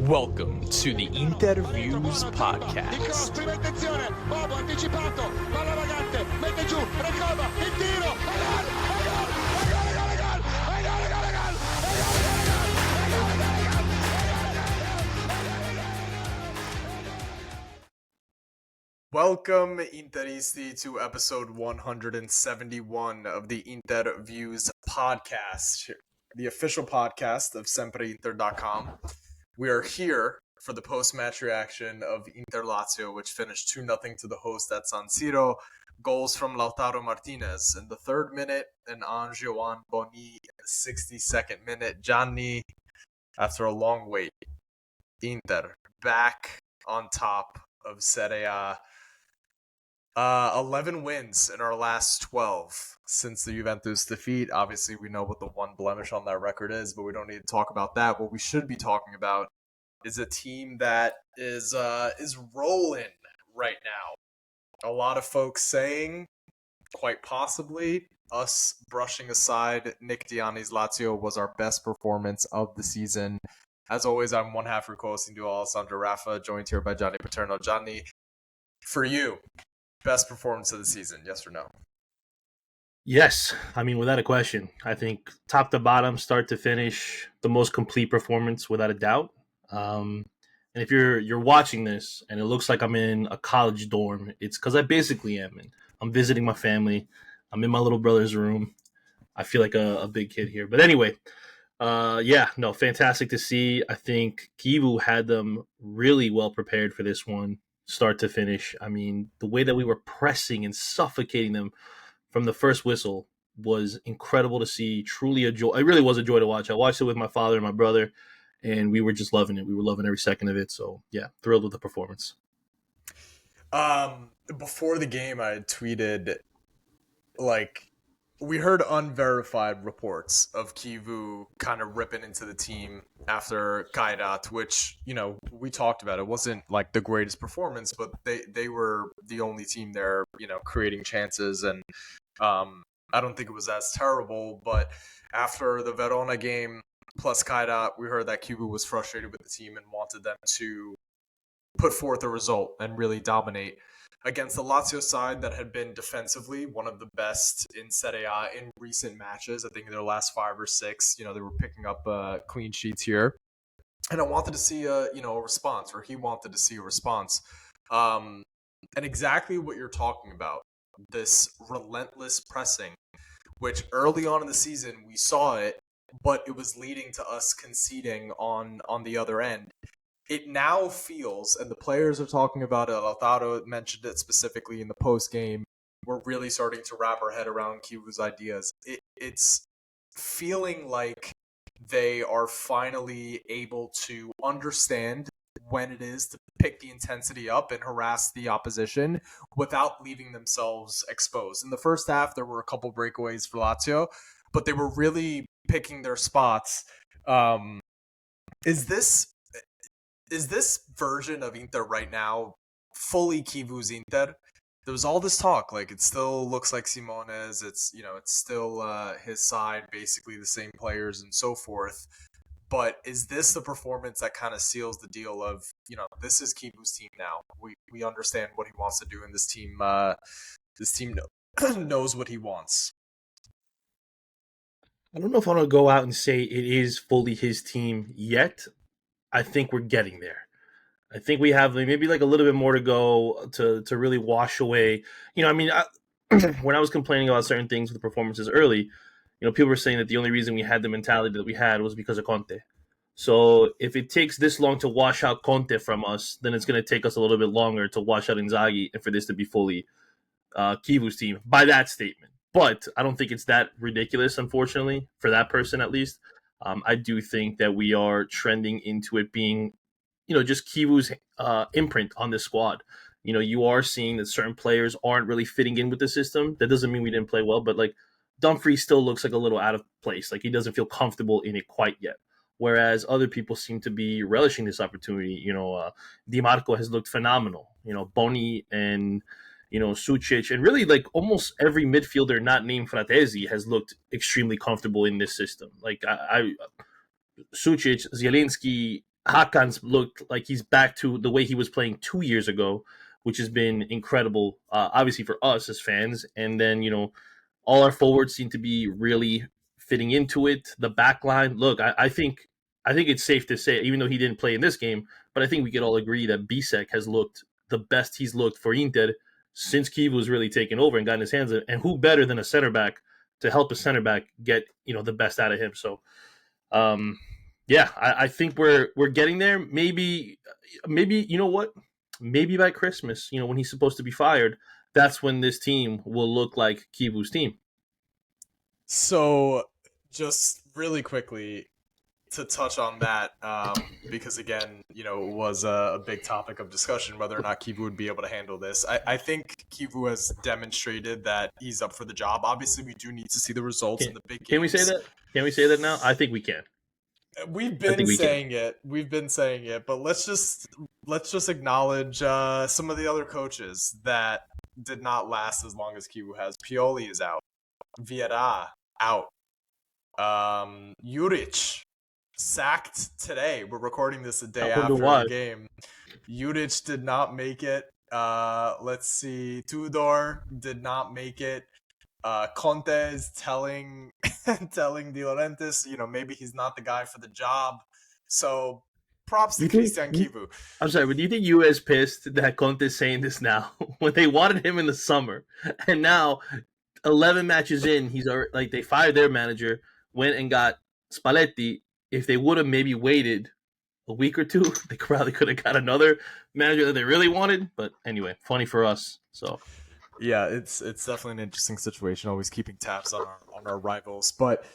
Welcome to the InterViews podcast. Prima attenzione, Bobo anticipato, palla vagante, mette giù, recoba, il tiro, Welcome, Interisti, to episode 171 of the InterViews podcast, the official podcast of SempreInter.com. We are here for the post-match reaction of Inter Lazio, which finished 2-0 to the host at San Siro. Goals from Lautaro Martinez in the 3rd minute and Ange-Joan Boni in the 62nd minute. Gianni, after a long wait, Inter back on top of Serie A. 11 wins in our last 12 since the Juventus defeat. Obviously, we know what the one blemish on that record is, but we don't need to talk about that. What we should be talking about is a team that is rolling right now. A lot of folks saying, quite possibly, us brushing aside Nick Diani's Lazio was our best performance of the season. As always, I'm one half your co-hosting duo, Alessandro Raffa, joined here by Gianni Paterno. Gianni, for you, best performance of the season, yes or no? Yes. I mean, without a question. I think top to bottom, start to finish, the most complete performance without a doubt. And if you're watching this and it looks like I'm in a college dorm, it's because I basically am. And I'm visiting my family. I'm in my little brother's room. I feel like a big kid here. But anyway, fantastic to see. I think Kivu had them really well prepared for this one, start to finish. I mean, the way that we were pressing and suffocating them from the first whistle was incredible to see. Truly a joy. It really was a joy to watch. I watched it with my father and my brother, and we were just loving it. We were loving every second of it. So, yeah, thrilled with the performance. Before the game, I had tweeted, we heard unverified reports of Kivu kind of ripping into the team after Kairat, which, we talked about. It wasn't like the greatest performance, but they were the only team there, creating chances. And I don't think it was as terrible. But after the Verona game plus Kairat, we heard that Kivu was frustrated with the team and wanted them to put forth a result and really dominate against the Lazio side that had been defensively one of the best in Serie A in recent matches. I think in their last 5 or 6, they were picking up clean sheets here. And I wanted to see a response, or he wanted to see a response. And exactly what you're talking about, this relentless pressing, which early on in the season we saw it, but it was leading to us conceding on the other end. It now feels, and the players are talking about it, Lautaro mentioned it specifically in the post-game, we're really starting to wrap our head around Kivu's ideas. It's feeling like they are finally able to understand when it is to pick the intensity up and harass the opposition without leaving themselves exposed. In the first half, there were a couple breakaways for Lazio, but they were really picking their spots. Is this version of Inter right now fully Kivu's Inter? There was all this talk, it still looks like Simone's, it's still his side, basically the same players and so forth. But is this the performance that kind of seals the deal of, this is Kivu's team now? We understand what he wants to do, and this team knows what he wants. I don't know if I want to go out and say it is fully his team yet. I think we're getting there. I think we have maybe a little bit more to go to really wash away. When I was complaining about certain things with the performances early, people were saying that the only reason we had the mentality that we had was because of Conte. So if it takes this long to wash out Conte from us, then it's going to take us a little bit longer to wash out Inzaghi and for this to be fully Kivu's team by that statement. But I don't think it's that ridiculous, unfortunately, for that person at least. I do think that we are trending into it being, just Kivu's imprint on this squad. You are seeing that certain players aren't really fitting in with the system. That doesn't mean we didn't play well, but Dumfries still looks like a little out of place. He doesn't feel comfortable in it quite yet. Whereas other people seem to be relishing this opportunity. Di Marco has looked phenomenal. Boni and Sucic, and really almost every midfielder not named Fratesi has looked extremely comfortable in this system. Sucic, Zielinski, Hakan's looked like he's back to the way he was playing 2 years ago, which has been incredible, obviously for us as fans. And then, all our forwards seem to be really fitting into it. The back line, look, I think it's safe to say, even though he didn't play in this game, but I think we could all agree that Bisek has looked the best he's looked for Inter since Kivu was really taken over and gotten his hands on. And who better than a center back to help a center back get the best out of him? So, yeah, I think we're getting there. Maybe you know what? Maybe by Christmas, when he's supposed to be fired, that's when this team will look like Kivu's team. So, just really quickly to touch on that, because again, it was a big topic of discussion whether or not Kivu would be able to handle this. I think Kivu has demonstrated that he's up for the job. Obviously, we do need to see the results in the big games. Can we say that? Can we say that now? I think we can. We've been saying it. We've been saying it, but let's just acknowledge some of the other coaches that did not last as long as Kivu has. Pioli is out. Vieira out. Juric sacked today. We're recording this a day after the game. Juric did not make it. Let's see. Tudor did not make it. Conte is telling De Laurentiis, maybe he's not the guy for the job. So props to Christian Kivu. I'm sorry, but do you think you is pissed that Conte is saying this now when they wanted him in the summer, and now 11 matches in, he's already, like, they fired their manager, went and got Spalletti. If they would have maybe waited a week or two, they probably could have got another manager that they really wanted. But anyway, funny for us. So. Yeah, it's definitely an interesting situation. Always keeping tabs on our rivals, but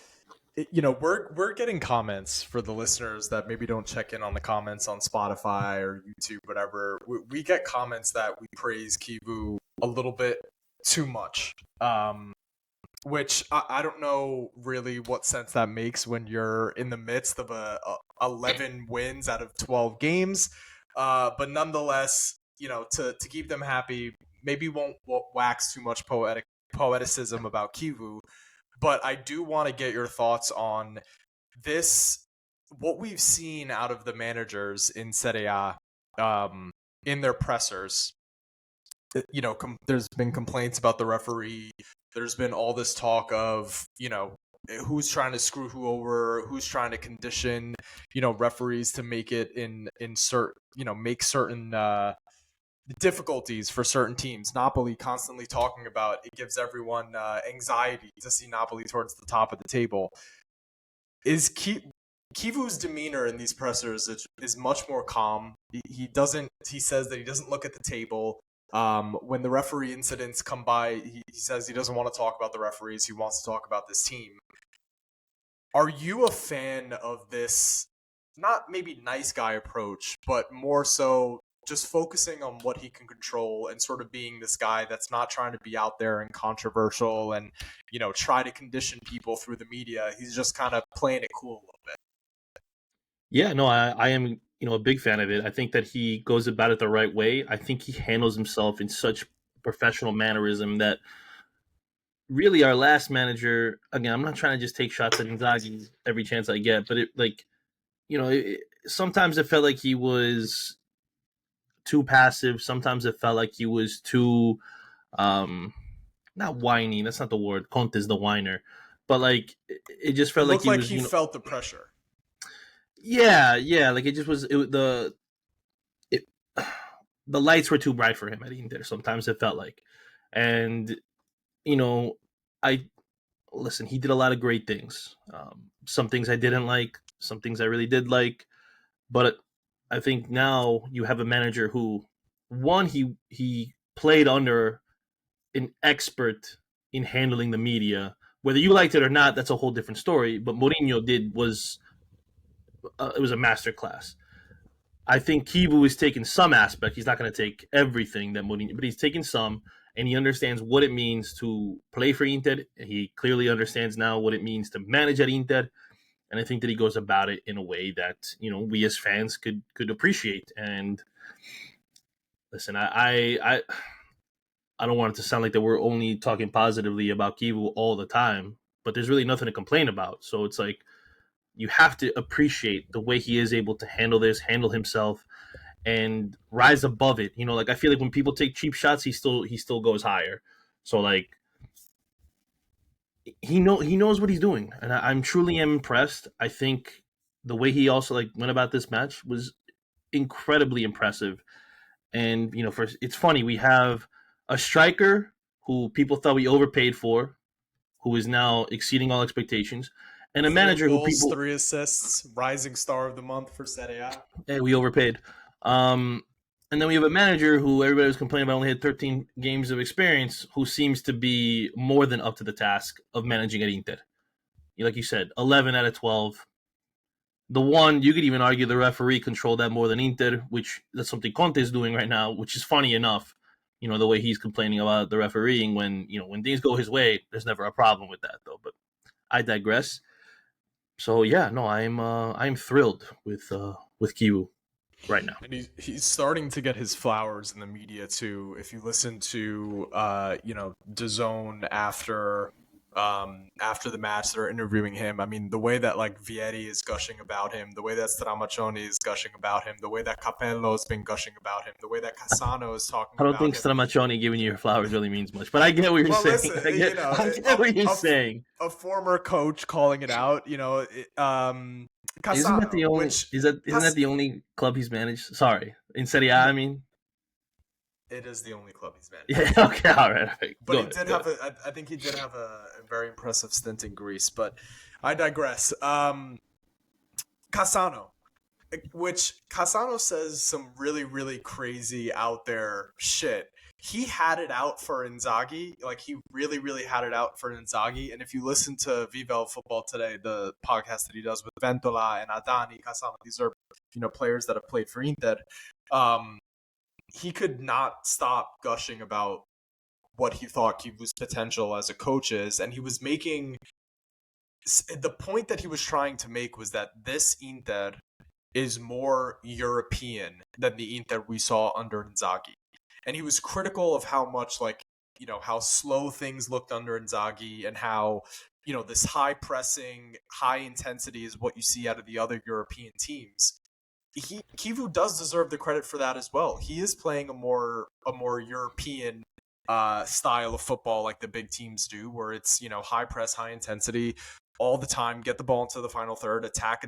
we're getting comments for the listeners that maybe don't check in on the comments on Spotify or YouTube, whatever. We get comments that we praise Kivu a little bit too much, which I don't know really what sense that makes when you're in the midst of 11 wins out of 12 games, but nonetheless, to keep them happy. Maybe won't wax too much poeticism about Kivu, but I do want to get your thoughts on this, what we've seen out of the managers in Serie A, in their pressers. There's been complaints about the referee. There's been all this talk of, who's trying to screw who over, who's trying to condition, referees to make it make certain difficulties for certain teams. Napoli constantly talking about it gives everyone anxiety to see Napoli towards the top of the table. Is Kivu's demeanor in these pressers is much more calm. He says that he doesn't look at the table. When the referee incidents come by, he says he doesn't want to talk about the referees. He wants to talk about this team. Are you a fan of this, not maybe nice guy approach, but more so just focusing on what he can control and sort of being this guy that's not trying to be out there and controversial and, try to condition people through the media? He's just kind of playing it cool a little bit. Yeah, no, I am, a big fan of it. I think that he goes about it the right way. I think he handles himself in such professional mannerism that really our last manager, again, I'm not trying to just take shots at Inzaghi every chance I get, but sometimes it felt like he was too passive. Sometimes it felt like he was too, not whiny. That's not the word. Conte's the whiner, but like it just felt like he felt the pressure. Yeah. Like it just was. The lights were too bright for him at Inter. Sometimes it felt like, and listen. He did a lot of great things. Some things I didn't like. Some things I really did like, but I think now you have a manager who, one, he played under an expert in handling the media. Whether you liked it or not, that's a whole different story. But Mourinho it was a masterclass. I think Kivu is taking some aspect. He's not going to take everything that Mourinho, but he's taking some, and he understands what it means to play for Inter. He clearly understands now what it means to manage at Inter. And I think that he goes about it in a way that, we as fans could appreciate. And listen, I don't want it to sound like that we're only talking positively about Kivu all the time, but there's really nothing to complain about. So it's like, you have to appreciate the way he is able to handle himself, and rise above it. Like I feel like when people take cheap shots, he still goes higher. So like he knows what he's doing, and I'm truly impressed. I think the way he also like went about this match was incredibly impressive. And first, it's funny, we have a striker who people thought we overpaid for, who is now exceeding all expectations, and a 4 manager who goals, people 3 assists, rising star of the month for Serie A. we overpaid. And then we have a manager who everybody was complaining about only had 13 games of experience, who seems to be more than up to the task of managing at Inter. Like you said, 11 out of 12. The one, you could even argue the referee controlled that more than Inter, which that's something Conte is doing right now, which is funny enough. The way he's complaining about the refereeing when things go his way, there's never a problem with that though. But I digress. So yeah, no, I'm thrilled with Kiwu right now. And he's starting to get his flowers in the media too. If you listen to DAZN after the match, they're interviewing him. I mean, the way that like Vieri is gushing about him, the way that Stramaccioni is gushing about him, the way that Capello's been gushing about him, the way that Cassano is talking I don't about think him. Stramaccioni giving you your flowers really means much, but I get what you're saying. Listen, I get what you're saying. A former coach calling it out, Cassano, Isn't that the only? Isn't that the only club he's managed? Sorry, in Serie A, I mean. It is the only club he's managed. Yeah. Okay. All right. But I think he did have a very impressive stint in Greece. But I digress. Cassano, which Cassano says some really, really crazy out there shit. He had it out for Inzaghi. Like, he really, really had it out for Inzaghi. And if you listen to Viva Football Today, the podcast that he does with Ventola and Adani, Cassano, these are, players that have played for Inter. He could not stop gushing about what he thought Kivu's potential as a coach is. And he was making the point that he was trying to make was that this Inter is more European than the Inter we saw under Inzaghi. And he was critical of how much, how slow things looked under Inzaghi, and how, this high pressing, high intensity is what you see out of the other European teams. Kivu does deserve the credit for that as well. He is playing a more European style of football like the big teams do, where it's, high press, high intensity all the time, get the ball into the final third, attack,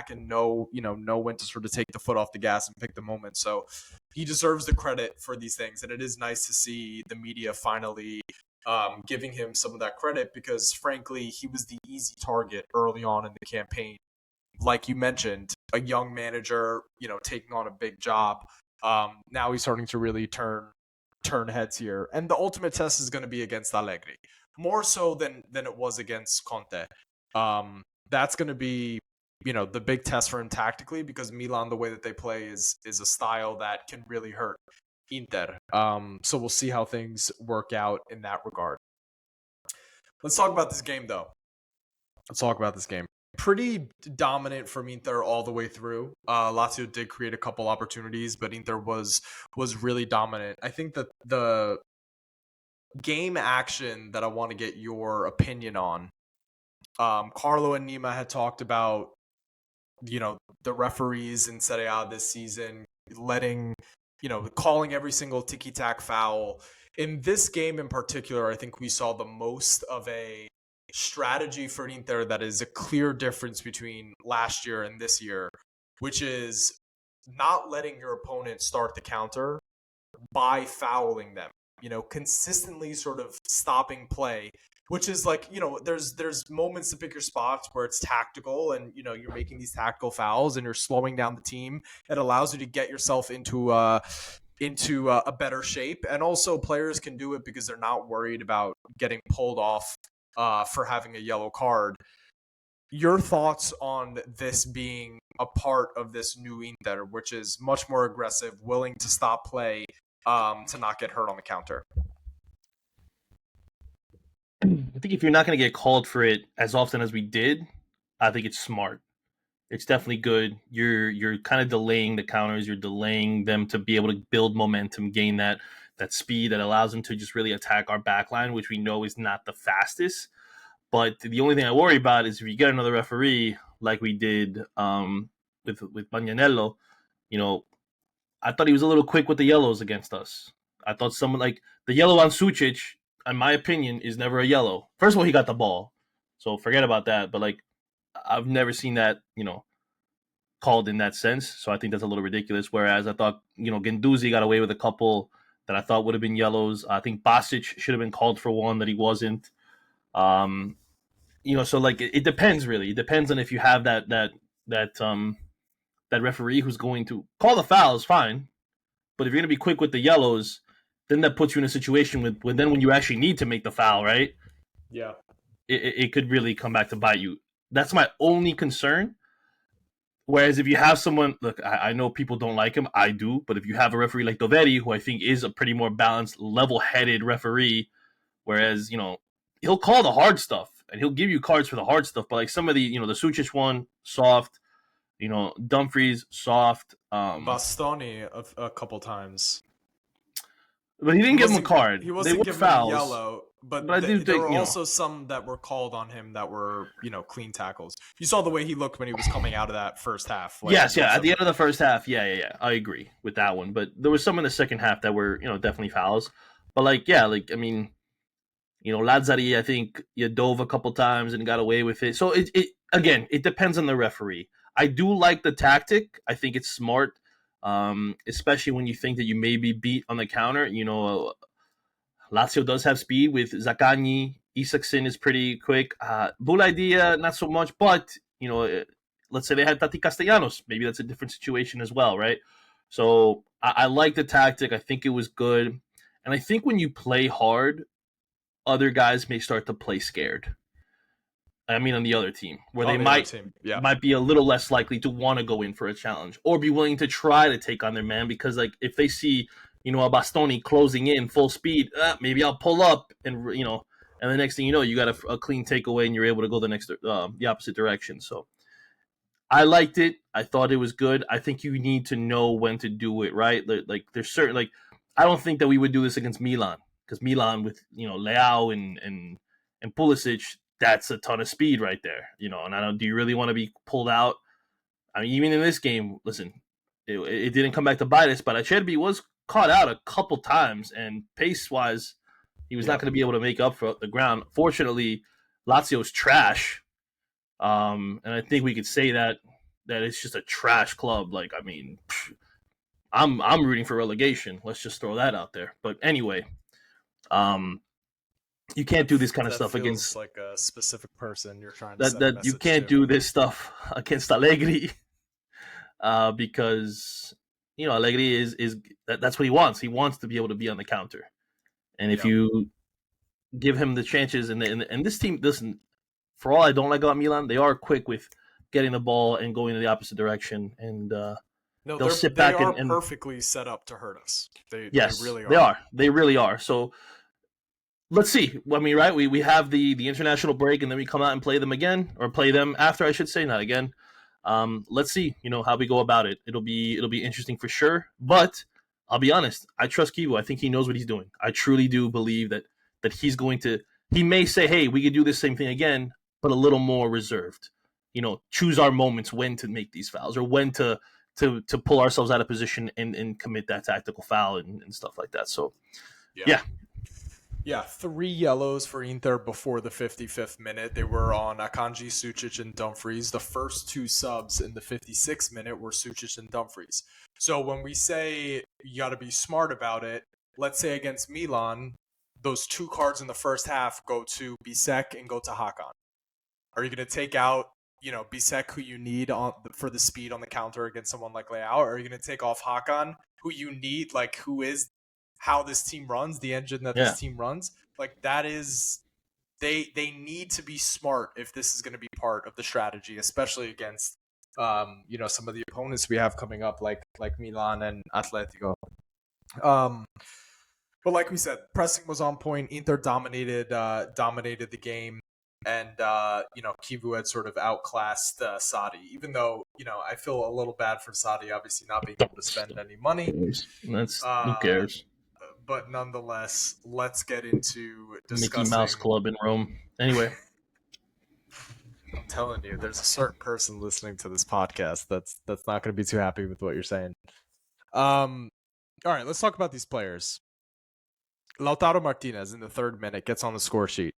and know when to sort of take the foot off the gas and pick the moment. So he deserves the credit for these things. And it is nice to see the media finally giving him some of that credit, because frankly, he was the easy target early on in the campaign. Like you mentioned, a young manager, taking on a big job. Now he's starting to really turn heads here. And the ultimate test is going to be against Allegri, more so than it was against Conte. That's going to be, the big test for him tactically, because Milan, the way that they play is a style that can really hurt Inter. So we'll see how things work out in that regard. Let's talk about this game, though. Pretty dominant from Inter all the way through. Lazio did create a couple opportunities, but Inter was really dominant. I think that the game action that I want to get your opinion on, Carlo and Nima had talked about, the referees in Serie A this season calling every single tiki-tac foul. In this game in particular, I think we saw the most of a strategy for Inter that is a clear difference between last year and this year, which is not letting your opponent start the counter by fouling them, consistently sort of stopping play, which is there's moments to pick your spots where it's tactical and, you're making these tactical fouls and you're slowing down the team. It allows you to get yourself into a better shape. And also players can do it because they're not worried about getting pulled off for having a yellow card. Your thoughts on this being a part of this new Inter, which is much more aggressive, willing to stop play to not get hurt on the counter? I think if you're not going to get called for it as often as we did, I think it's smart. It's definitely good. You're kind of delaying the counters. You're delaying them to be able to build momentum, gain that speed that allows them to just really attack our back line, which we know is not the fastest. But the only thing I worry about is if you get another referee, like we did with Magnanello, I thought he was a little quick with the yellows against us. I thought someone like the yellow on Sucic, in my opinion, is never a yellow. First of all, he got the ball, so forget about that. But like, I've never seen that, called in that sense. So I think that's a little ridiculous. Whereas I thought, Guendouzi got away with a couple that I thought would have been yellows. I think Basic should have been called for one that he wasn't. So like it depends really. It depends on if you have that referee who's going to call the fouls, fine. But if you're going to be quick with the yellows, then that puts you in a situation when you actually need to make the foul, right? Yeah. It could really come back to bite you. That's my only concern. Whereas if you have someone, look, I know people don't like him. I do. But if you have a referee like Doveri, who I think is a pretty more balanced, level-headed referee, whereas, he'll call the hard stuff and he'll give you cards for the hard stuff. But like some of the, the Sucic one, soft, Dumfries, soft. Bastoni a couple times. But he didn't give him a card. He wasn't given fouls. Yellow, but there were also some that were called on him that were, clean tackles. You saw the way he looked when he was coming out of that first half. Yes, at the end of the first half, yeah. I agree with that one. But there was some in the second half that were, definitely fouls. But Lazzari, I think you dove a couple times and got away with it. So it depends on the referee. I do like the tactic. I think it's smart. Especially when you think that you may be beat on the counter. Lazio does have speed with Zaccagni. Isaksen is pretty quick. Bouladia, not so much, but, let's say they had Tati Castellanos. Maybe that's a different situation as well, right? So I like the tactic. I think it was good. And I think when you play hard, other guys may start to play scared. I mean, on the other team, where they might be a little less likely to want to go in for a challenge or be willing to try to take on their man because, like, if they see, a Bastoni closing in full speed, maybe I'll pull up and, and the next thing you know, you got a clean takeaway and you're able to go the opposite direction. So I liked it. I thought it was good. I think you need to know when to do it, right? Like, there's certain, like, I don't think that we would do this against Milan because Milan with, Leao and Pulisic, that's a ton of speed right there, and do you really want to be pulled out? I mean, even in this game, listen, it didn't come back to bite us, but Acerbi was caught out a couple times, and pace-wise, he was not going to be able to make up for the ground. Fortunately, Lazio's trash, and I think we could say that it's just a trash club. Like, I mean, I'm rooting for relegation. Let's just throw that out there. But anyway, you can't do this kind of stuff against like a specific person you're trying to that you can't do this stuff against Allegri because Allegri is that's what he wants. He wants to be able to be on the counter, and if you give him the chances, and this team, listen, for all I don't like about Milan, they are quick with getting the ball and going in the opposite direction, and they'll sit back and perfectly set up to hurt us. They really are. They are. They really are. So. Let's see. I mean, right? We have the international break, and then we come out and play them again, or play them after, I should say, not again. Let's see, how we go about it. It'll be interesting for sure. But I'll be honest, I trust Kivu. I think he knows what he's doing. I truly do believe that he's going to. He may say, "Hey, we could do this same thing again," but a little more reserved. Choose our moments when to make these fouls or when to pull ourselves out of position and commit that tactical foul and stuff like that. So, yeah. Yeah, 3 yellows for Inter before the 55th minute. They were on Akanji, Sucic, and Dumfries. The first 2 subs in the 56th minute were Sucic and Dumfries. So when we say you got to be smart about it, let's say against Milan, those 2 cards in the first half go to Bisek and go to Hakan. Are you going to take out, Bisek, who you need for the speed on the counter against someone like Leao? Or are you going to take off Hakan, who you need, like who is how this team runs, the engine that this team runs? Like, that is, they need to be smart if this is going to be part of the strategy, especially against some of the opponents we have coming up, like Milan and Atletico. But like we said, pressing was on point. Inter dominated the game, and Kivu had sort of outclassed Sadi. Even though I feel a little bad for Sadi, obviously not being able to spend any money. Who cares? But nonetheless, let's get into discussing Mickey Mouse Club in Rome. Anyway. I'm telling you, there's a certain person listening to this podcast that's not going to be too happy with what you're saying. All right, let's talk about these players. Lautaro Martinez in the 3rd minute gets on the score sheet.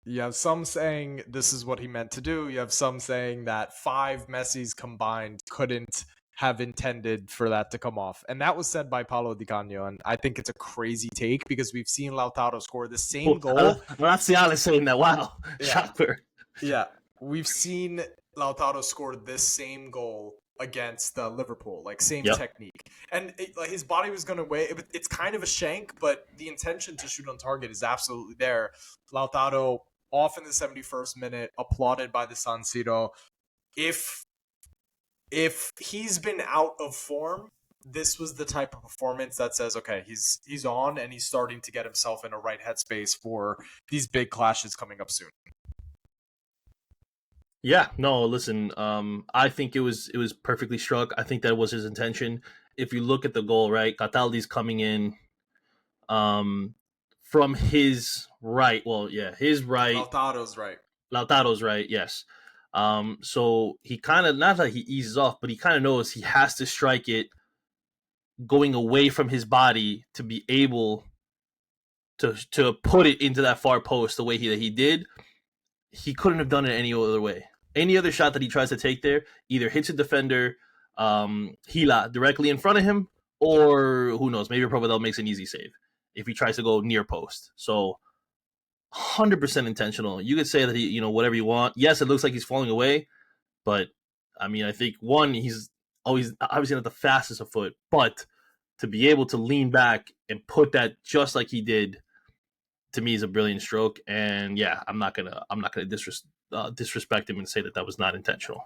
You have some saying this is what he meant to do. You have some saying that 5 Messis combined couldn't have intended for that to come off. And that was said by Paulo Di Canio. And I think it's a crazy take because we've seen Lautaro score the same goal. Razziale saying that. Wow. Yeah. Shocker. Yeah. We've seen Lautaro score this same goal against Liverpool, like same technique. And like his body was going to weigh. It's kind of a shank, but the intention to shoot on target is absolutely there. Lautaro off in the 71st minute, applauded by the San Siro. If he's been out of form, this was the type of performance that says, okay, he's on and he's starting to get himself in a right headspace for these big clashes coming up soon. Yeah, no, listen, I think it was perfectly struck. I think that was his intention. If you look at the goal, right, Cataldi's coming in from his right. Well, yeah, his right. Lautaro's right, yes. So he kind of, not that he eases off, but he kind of knows he has to strike it going away from his body to be able to put it into that far post the way he did. He couldn't have done it any other way. Any other shot that he tries to take there either hits a defender, Hila, directly in front of him, or who knows, maybe Provedel makes an easy save if he tries to go near post. So 100% intentional. You could say that he, whatever you want. Yes, it looks like he's falling away, but I mean, I think one, he's always obviously not the fastest of foot, but to be able to lean back and put that just like he did, to me, is a brilliant stroke. And yeah, I'm not gonna disrespect him and say that was not intentional.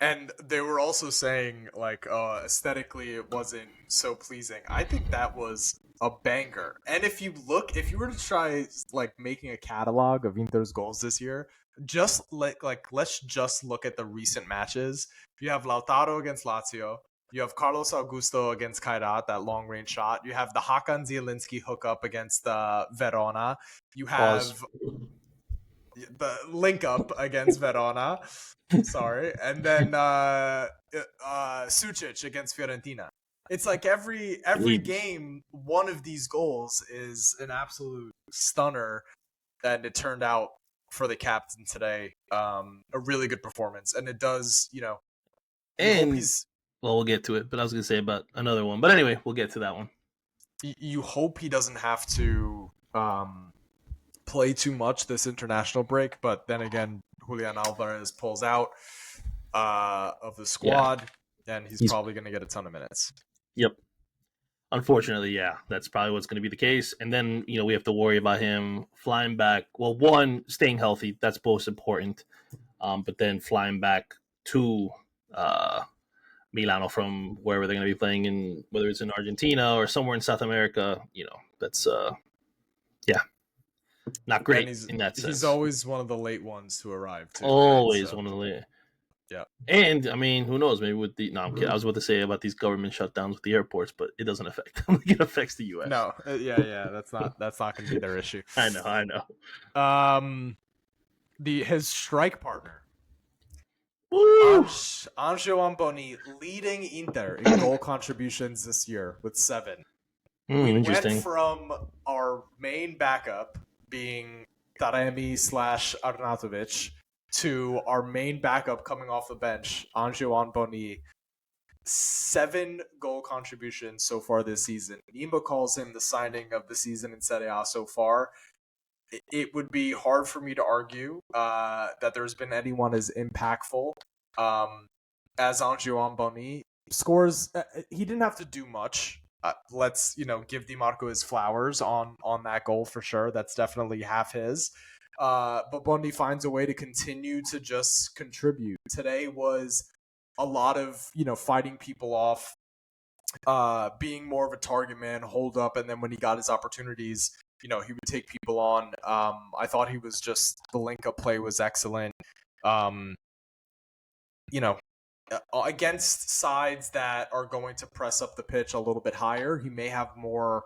And they were also saying, like, aesthetically it wasn't so pleasing. I think that was a banger. And if you were to try, like, making a catalog of Inter's goals this year, just, let's just look at the recent matches. You have Lautaro against Lazio. You have Carlos Augusto against Kairat, that long-range shot. You have the Hakan Zielinski hookup against Verona. You have the link-up against Verona. Sorry. And then Sucic against Fiorentina. It's like every game, one of these goals is an absolute stunner, and it turned out for the captain today a really good performance. And it does, and well, we'll get to it, but I was going to say about another one. But anyway, we'll get to that one. You hope he doesn't have to play too much this international break, but then again, Julian Alvarez pulls out of the squad, and he's probably going to get a ton of minutes. Yep. Unfortunately, yeah, that's probably what's going to be the case. And then, we have to worry about him flying back. Well, one, staying healthy, that's most important. But then flying back to Milano from wherever they're going to be playing in, whether it's in Argentina or somewhere in South America, that's not great in that sense. He's always one of the late ones to arrive too. Always one of the late. Yeah. And I mean, who knows, maybe with the I'm kidding. I was about to say about these government shutdowns with the airports, but it doesn't affect them. It affects the US. No. Yeah, that's not going to be their issue. I know. His strike partner, Ange Amboni, leading Inter in goal contributions this year with 7. We interesting. went from our main backup being Taremi/Arnautovic to our main backup coming off the bench, Ange Amboni. 7 goal contributions so far this season. Nima calls him the signing of the season in Serie A so far. It would be hard for me to argue that there's been anyone as impactful as Ange Amboni. Scores, he didn't have to do much. Let's give DiMarco his flowers on that goal for sure. That's definitely half his. But Bondi finds a way to continue to just contribute. Today was a lot of fighting people off, being more of a target man, hold up, and then when he got his opportunities, he would take people on. I thought he was just, the link up play was excellent. Against sides that are going to press up the pitch a little bit higher, he may have more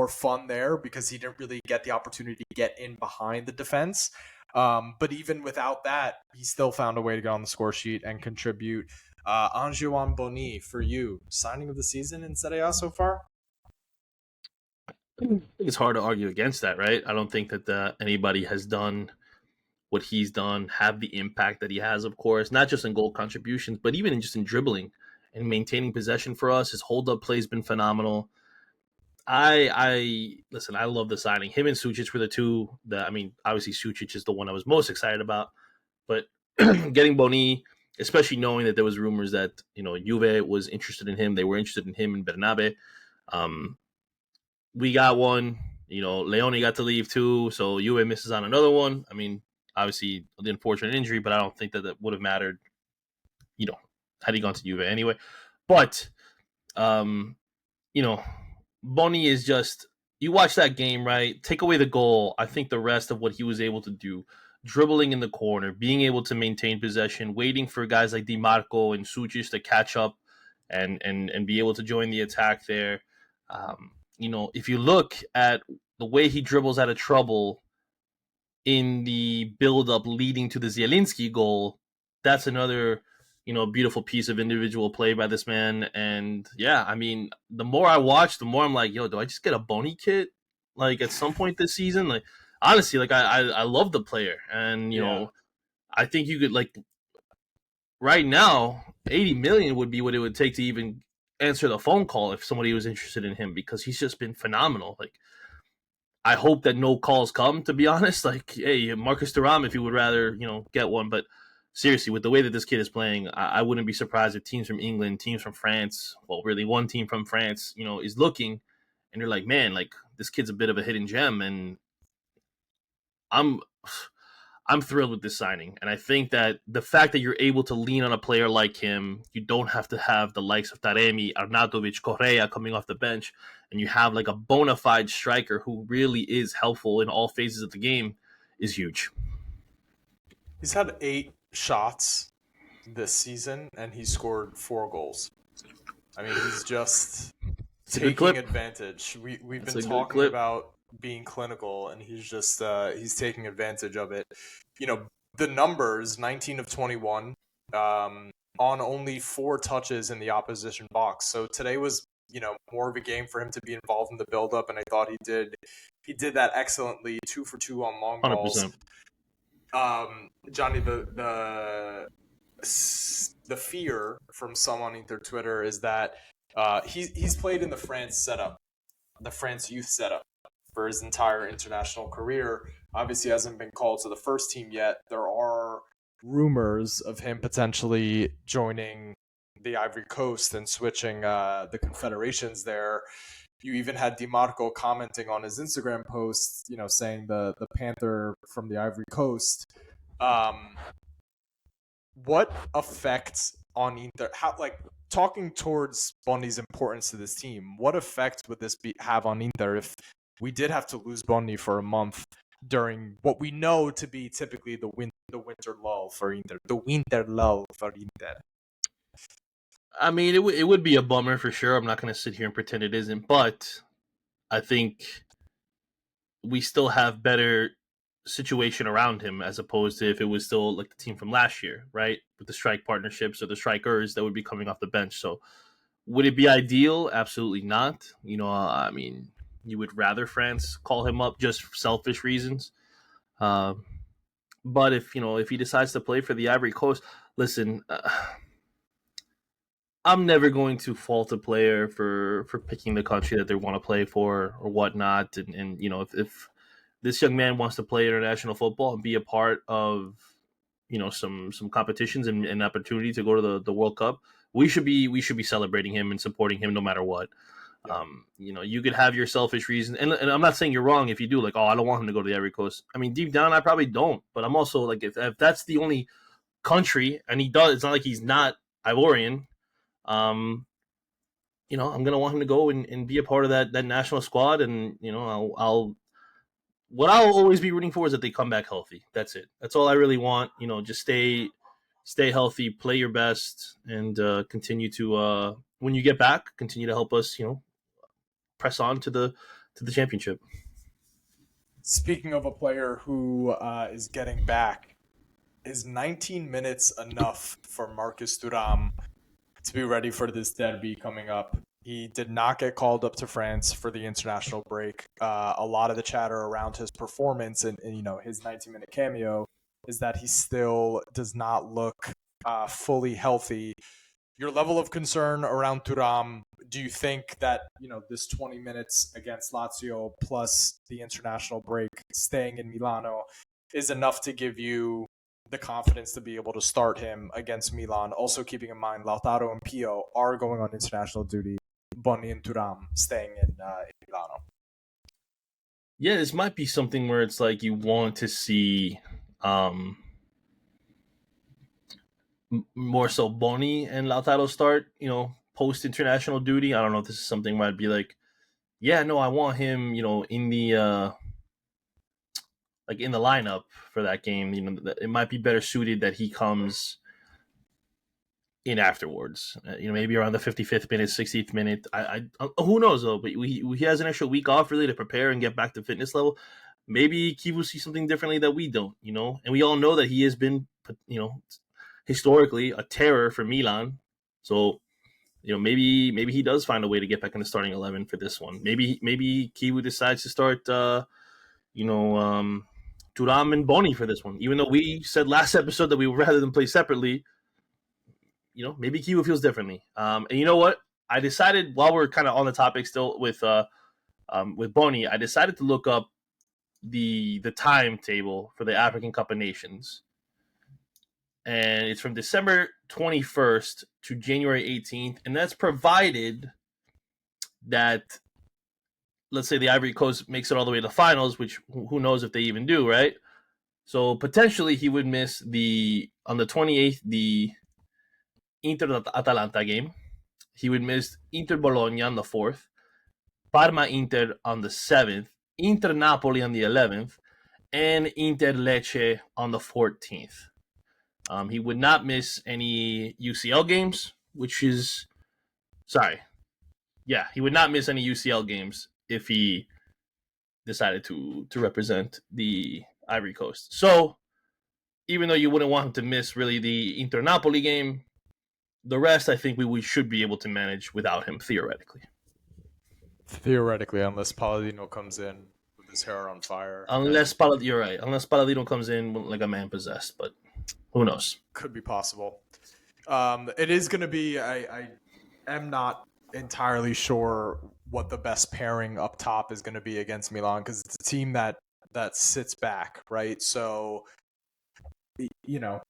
fun there because he didn't really get the opportunity to get in behind the defense. But even without that, he still found a way to get on the score sheet and contribute. Anjuan Boni, for you, signing of the season in Serie A so far? I think it's hard to argue against that, right? I don't think that anybody has done what he's done, have the impact that he has, of course, not just in goal contributions, but even in just in dribbling and maintaining possession for us. His hold up play has been phenomenal. I listen. I love the signing. Him and Sucic were the two that, I mean, obviously Sucic is the one I was most excited about, but getting Boni, especially knowing that there was rumors that Juve was interested in him, they were interested in him and Bernabe. Um, we got one. Leone got to leave too, so Juve misses on another one. I mean, obviously the unfortunate injury, but I don't think that would have mattered. Had he gone to Juve anyway, but um, you know, Boni is just, you watch that game, right? Take away the goal. I think the rest of what he was able to do, dribbling in the corner, being able to maintain possession, waiting for guys like Di Marco and Sucic to catch up and be able to join the attack there. If you look at the way he dribbles out of trouble in the build-up leading to the Zielinski goal, that's another beautiful piece of individual play by this man. And yeah, I mean, the more I watch, the more I'm like, yo, do I just get a Boni kit like at some point this season? Like, honestly, like I love the player, and I think you could, like, right now 80 million would be what it would take to even answer the phone call if somebody was interested in him, because he's just been phenomenal. Like, I hope that no calls come, to be honest. Like, hey, Marcus Thuram, if you would rather, get one. But seriously, with the way that this kid is playing, I wouldn't be surprised if teams from England, teams from France, well, really one team from France, is looking, and you're like, man, like, this kid's a bit of a hidden gem. And I'm thrilled with this signing. And I think that the fact that you're able to lean on a player like him, you don't have to have the likes of Taremi, Arnautovic, Correa coming off the bench, and you have like a bona fide striker who really is helpful in all phases of the game, is huge. He's had 8 shots this season, and he scored 4 goals. I mean, he's just taking advantage. We've been talking about being clinical, and he's just he's taking advantage of it. The numbers: 19 of 21, on only 4 touches in the opposition box. So today was more of a game for him to be involved in the build-up, and I thought he did that excellently. 2 for 2 on long 100%. balls. Johnny, the fear from some on Inter Twitter is that he's played in the France youth setup for his entire international career. Obviously hasn't been called to the first team yet. There are rumors of him potentially joining the Ivory Coast and switching the confederations there. You even had Di Marco commenting on his Instagram post, saying the Panther from the Ivory Coast. What effect on Inter? Talking towards Boni's importance to this team, what effect would this have on Inter if we did have to lose Boni for a month during what we know to be typically the winter lull for Inter? The winter lull for Inter. I mean, it would be a bummer for sure. I'm not going to sit here and pretend it isn't, but I think we still have better situation around him as opposed to if it was still like the team from last year, right? With the strike partnerships or the strikers that would be coming off the bench. So would it be ideal? Absolutely not. I mean, you would rather France call him up just for selfish reasons. But if he decides to play for the Ivory Coast, listen, I'm never going to fault a player for picking the country that they want to play for or whatnot. And if this young man wants to play international football and be a part of some competitions and an opportunity to go to the World Cup, we should be celebrating him and supporting him no matter what. Yeah. You could have your selfish reasons, and I'm not saying you're wrong if you do, like, oh, I don't want him to go to the Ivory Coast. I mean, deep down, I probably don't, but I'm also like, if that's the only country, and he does, it's not like he's not Ivorian. I'm gonna want him to go and be a part of that national squad, and I'll always be rooting for is that they come back healthy. That's it. That's all I really want. Just stay healthy, play your best, and continue to when you get back, continue to help us press on to the championship. Speaking of a player who is getting back, is 19 minutes enough for Marcus Thuram to be ready for this derby coming up? He did not get called up to France for the international break. A lot of the chatter around his performance and his 19-minute cameo is that he still does not look fully healthy. Your level of concern around Thuram, do you think that this 20 minutes against Lazio plus the international break, staying in Milano, is enough to give you the confidence to be able to start him against Milan? Also keeping in mind Lautaro and Pio are going on international duty. Bonni and Thuram staying in Milano. Yeah, this might be something where it's like you want to see more so Boni and Lautaro start, post international duty. I don't know if this is something where I'd be like, yeah, no, I want him, in the in the lineup for that game. It might be better suited that he comes in afterwards. Maybe around the 55th minute, 60th minute. I who knows though? But he has an extra week off really to prepare and get back to fitness level. Maybe Kivu sees something differently that we don't. And we all know that he has been, historically a terror for Milan. So, maybe he does find a way to get back in the starting 11 for this one. Maybe Kivu decides to start, Thuram and Boni for this one. Even though we said last episode that we would rather them play separately, maybe Kivu feels differently. And you know what? I decided while we're kind of on the topic still with Boni, I decided to look up the timetable for the African Cup of Nations. And it's from December 21st to January 18th. And that's provided that, let's say the Ivory Coast makes it all the way to the finals, which who knows if they even do, right? So potentially he would miss on the 28th, the Inter-Atalanta game. He would miss Inter-Bologna on the 4th, Parma-Inter on the 7th, Inter-Napoli on the 11th, and Inter-Lecce on the 14th. He would not miss any UCL games, he would not miss any UCL games if he decided to represent the Ivory Coast. So, even though you wouldn't want him to miss really the Inter-Napoli game, the rest I think we should be able to manage without him, theoretically. Theoretically, unless Palladino comes in with his hair on fire. You're right. Unless Palladino comes in like a man possessed, but who knows? Could be possible. It is going to be. I am not entirely sure what the best pairing up top is going to be against Milan because it's a team that sits back, right? So, you're not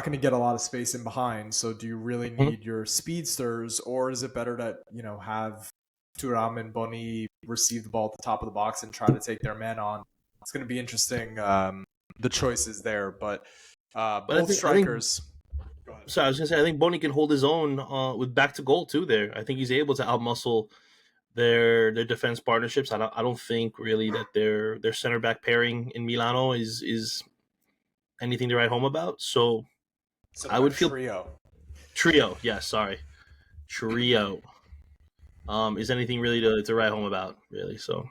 going to get a lot of space in behind. So, do you really need your speedsters, or is it better to have Thuram and Boni receive the ball at the top of the box and try to take their man on? It's going to be interesting. The choices there, but both strikers. So I was gonna say, I think Boni can hold his own with back to goal too. There, I think he's able to outmuscle their defense partnerships. I don't think really that their center back pairing in Milano is anything to write home about. So I would feel trio. Yeah, sorry, trio. Is anything really to write home about really? So.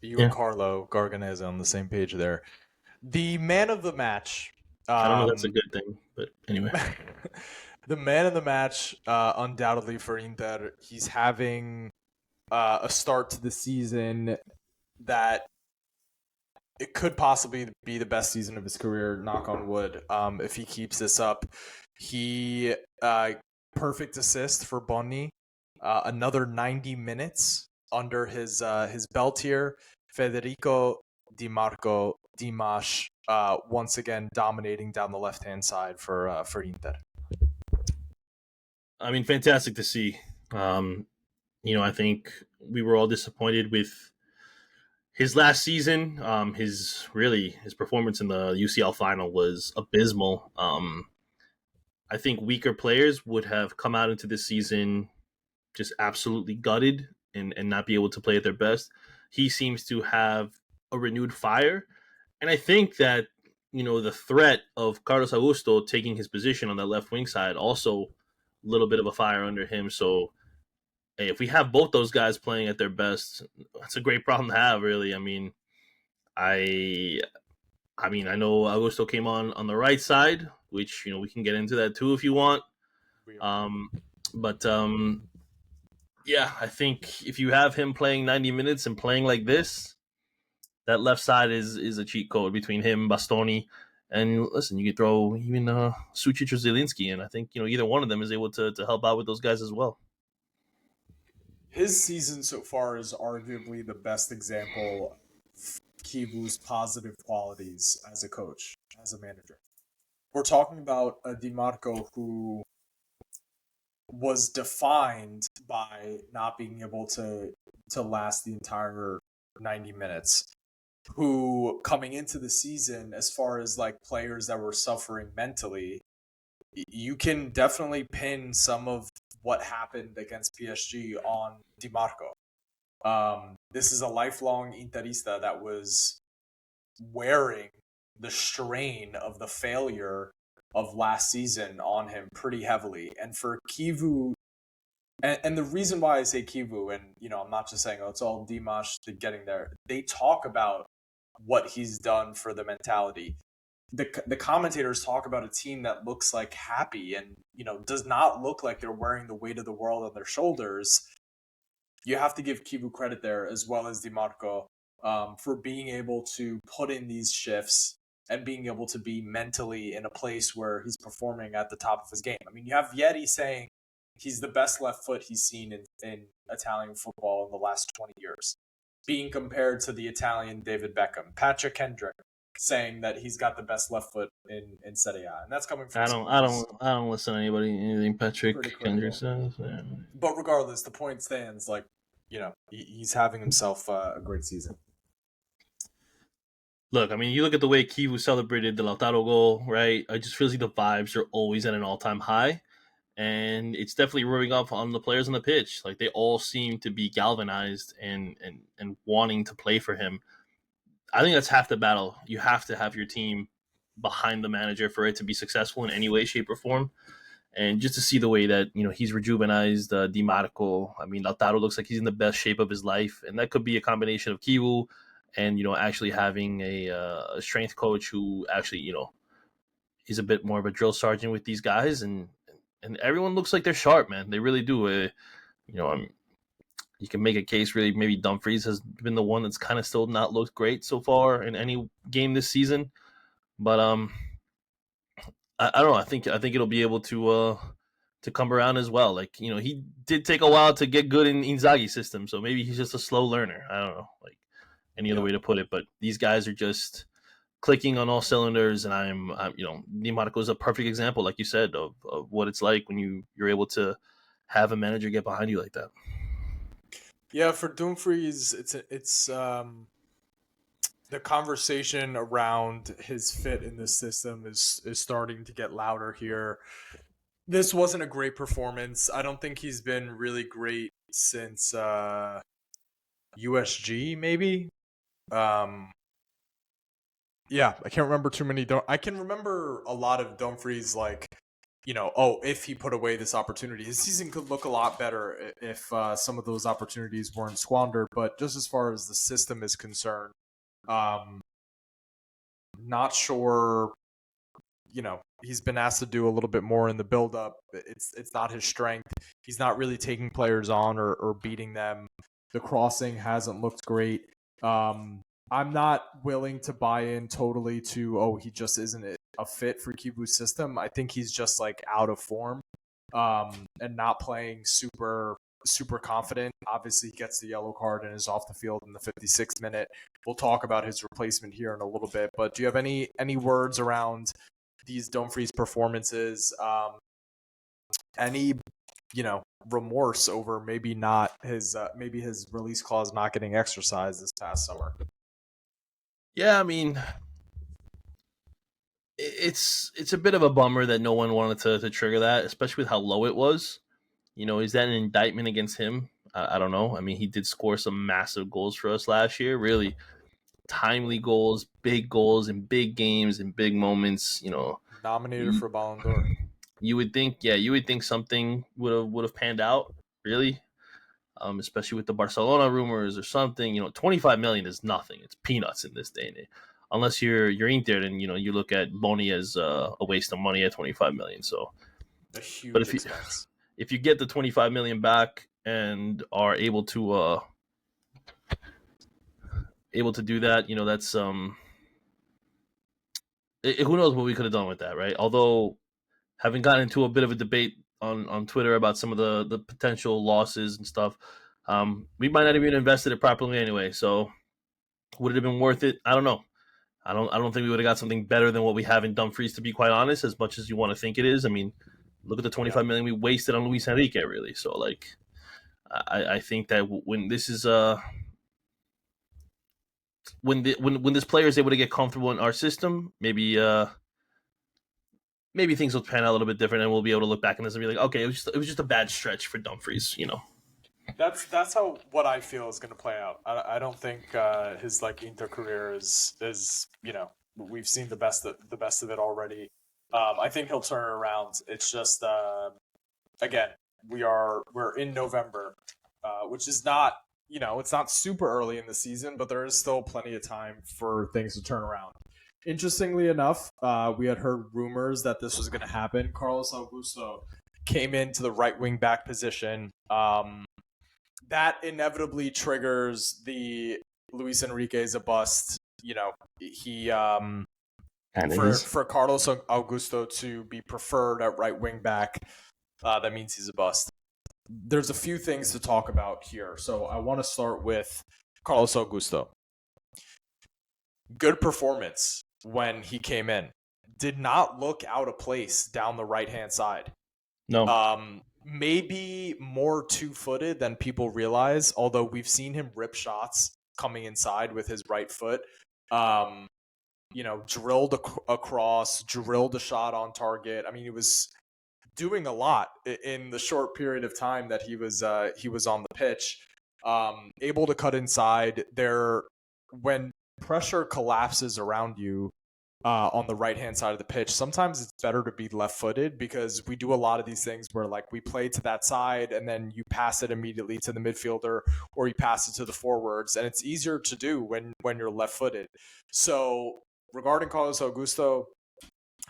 And Carlo Garganese on the same page there. The man of the match. I don't know if that's a good thing, but anyway. The man of the match, undoubtedly for Inter, he's having a start to the season that it could possibly be the best season of his career, knock on wood, if he keeps this up. He perfect assist for Bonni, another 90 minutes under his belt here. Federico Di Marco Dimash once again dominating down the left-hand side for Inter. I mean, fantastic to see. I think we were all disappointed with his last season. His performance in the UCL final was abysmal. I think weaker players would have come out into this season just absolutely gutted and not be able to play at their best. He seems to have a renewed fire. And I think that, the threat of Carlos Augusto taking his position on that left wing side, also a little bit of a fire under him. So hey, if we have both those guys playing at their best, that's a great problem to have, really. I I know Augusto came on the right side, which we can get into that too if you want. Um, but yeah, I think if you have him playing 90 minutes and playing like this, that left side is a cheat code between him, Bastoni, and listen, you could throw even Sucic or Zielinski, and I think either one of them is able to help out with those guys as well. His season so far is arguably the best example of Kivu's positive qualities as a coach, as a manager. We're talking about a DiMarco who was defined by not being able to last the entire 90 minutes, who coming into the season, as far as like players that were suffering mentally, you can definitely pin some of what happened against PSG on DiMarco. This is a lifelong Interista that was wearing the strain of the failure of last season on him pretty heavily. And for Kivu, and the reason why I say Kivu, and I'm not just saying, oh, it's all Dimash getting there. They talk about what he's done for the mentality. The commentators talk about a team that looks like happy and does not look like they're wearing the weight of the world on their shoulders. You have to give Kivu credit there, as well as DiMarco, for being able to put in these shifts and being able to be mentally in a place where he's performing at the top of his game. I mean, you have Vieri saying he's the best left foot he's seen in Italian football in the last 20 years, being compared to the Italian David Beckham. Patrick Kendrick saying that he's got the best left foot in Serie A, and that's coming from I don't listen to anything Patrick Kendrick says. Yeah. But regardless, the point stands. Like, he's having himself a great season. Look, I mean, you look at the way Kivu celebrated the Lautaro goal, right? I just feel like the vibes are always at an all-time high, and it's definitely rubbing off on the players on the pitch. Like, they all seem to be galvanized and wanting to play for him. I think that's half the battle. You have to have your team behind the manager for it to be successful in any way, shape, or form. And just to see the way that he's rejuvenized DiMarco. I mean, Lautaro looks like he's in the best shape of his life, and that could be a combination of Kivu and actually having a strength coach who actually is a bit more of a drill sergeant with these guys, and everyone looks like they're sharp, man. They really do. You can make a case really. Maybe Dumfries has been the one that's kind of still not looked great so far in any game this season, but I don't know. I think it'll be able to come around as well. Like he did take a while to get good in Inzaghi's system, so maybe he's just a slow learner. I don't know, like any other way to put it. But these guys are just clicking on all cylinders, and I'm DiMarco is a perfect example, like you said, of what it's like when you're able to have a manager get behind you like that. Yeah, for Dumfries, it's the conversation around his fit in this system is starting to get louder here. This wasn't a great performance. I don't think he's been really great since USG, maybe. Yeah, I can't remember too many. I can remember a lot of Dumfries, like, if he put away this opportunity. His season could look a lot better if some of those opportunities weren't squandered. But just as far as the system is concerned, not sure. He's been asked to do a little bit more in the build-up. It's not his strength. He's not really taking players on or beating them. The crossing hasn't looked great. I'm not willing to buy in totally to, he just isn't a fit for Kivu's system. I think he's just like out of form and not playing super, super confident. Obviously, he gets the yellow card and is off the field in the 56th minute. We'll talk about his replacement here in a little bit. But do you have any words around these Dumfries performances? Any remorse over maybe his release clause not getting exercised this past summer? Yeah, I mean, it's a bit of a bummer that no one wanted to trigger that, especially with how low it was. Is that an indictment against him? I don't know. I mean, he did score some massive goals for us last year, really timely goals, big goals in big games and big moments. Nominated for Ballon d'Or. You would think something would have panned out, really. especially with the Barcelona rumors or something. 25 million is nothing. It's peanuts in this day and age. Unless you're Inter, and you look at Boni as a waste of money at 25 million. So, A but huge expense. if you get the 25 million back and are able to do that, that's who knows what we could have done with that, right? Although, having gotten into a bit of a debate on Twitter about some of the potential losses and stuff, we might not have even invested it properly anyway. So, would it have been worth it? I don't know. I don't think we would have got something better than what we have in Dumfries, to be quite honest, as much as you want to think it is. I mean, look at the 25 million we wasted on Luis Enrique, really. So, like, I think that when this is when this player is able to get comfortable in our system, maybe things will pan out a little bit different, and we'll be able to look back on this and be like, okay, it was just a bad stretch for Dumfries. That's how what I feel is going to play out. I don't think his Inter career is we've seen the best of it already. I think he'll turn it around. It's just again we're in November, which is not it's not super early in the season, but there is still plenty of time for things to turn around. Interestingly enough, we had heard rumors that this was going to happen. Carlos Augusto came into the right wing back position. That inevitably triggers the Luis Enrique's a bust. He for Carlos Augusto to be preferred at right wing back, that means he's a bust. There's a few things to talk about here. So I want to start with Carlos Augusto. Good performance when he came in. Did not look out of place down the right-hand side. No. Maybe more two-footed than people realize, although we've seen him rip shots coming inside with his right foot. Drilled across, drilled a shot on target. I mean, he was doing a lot in the short period of time that he was on the pitch. Able to cut inside there when pressure collapses around you. On the right-hand side of the pitch, sometimes it's better to be left-footed because we do a lot of these things where we play to that side and then you pass it immediately to the midfielder or you pass it to the forwards, and it's easier to do when you're left-footed. So regarding Carlos Augusto,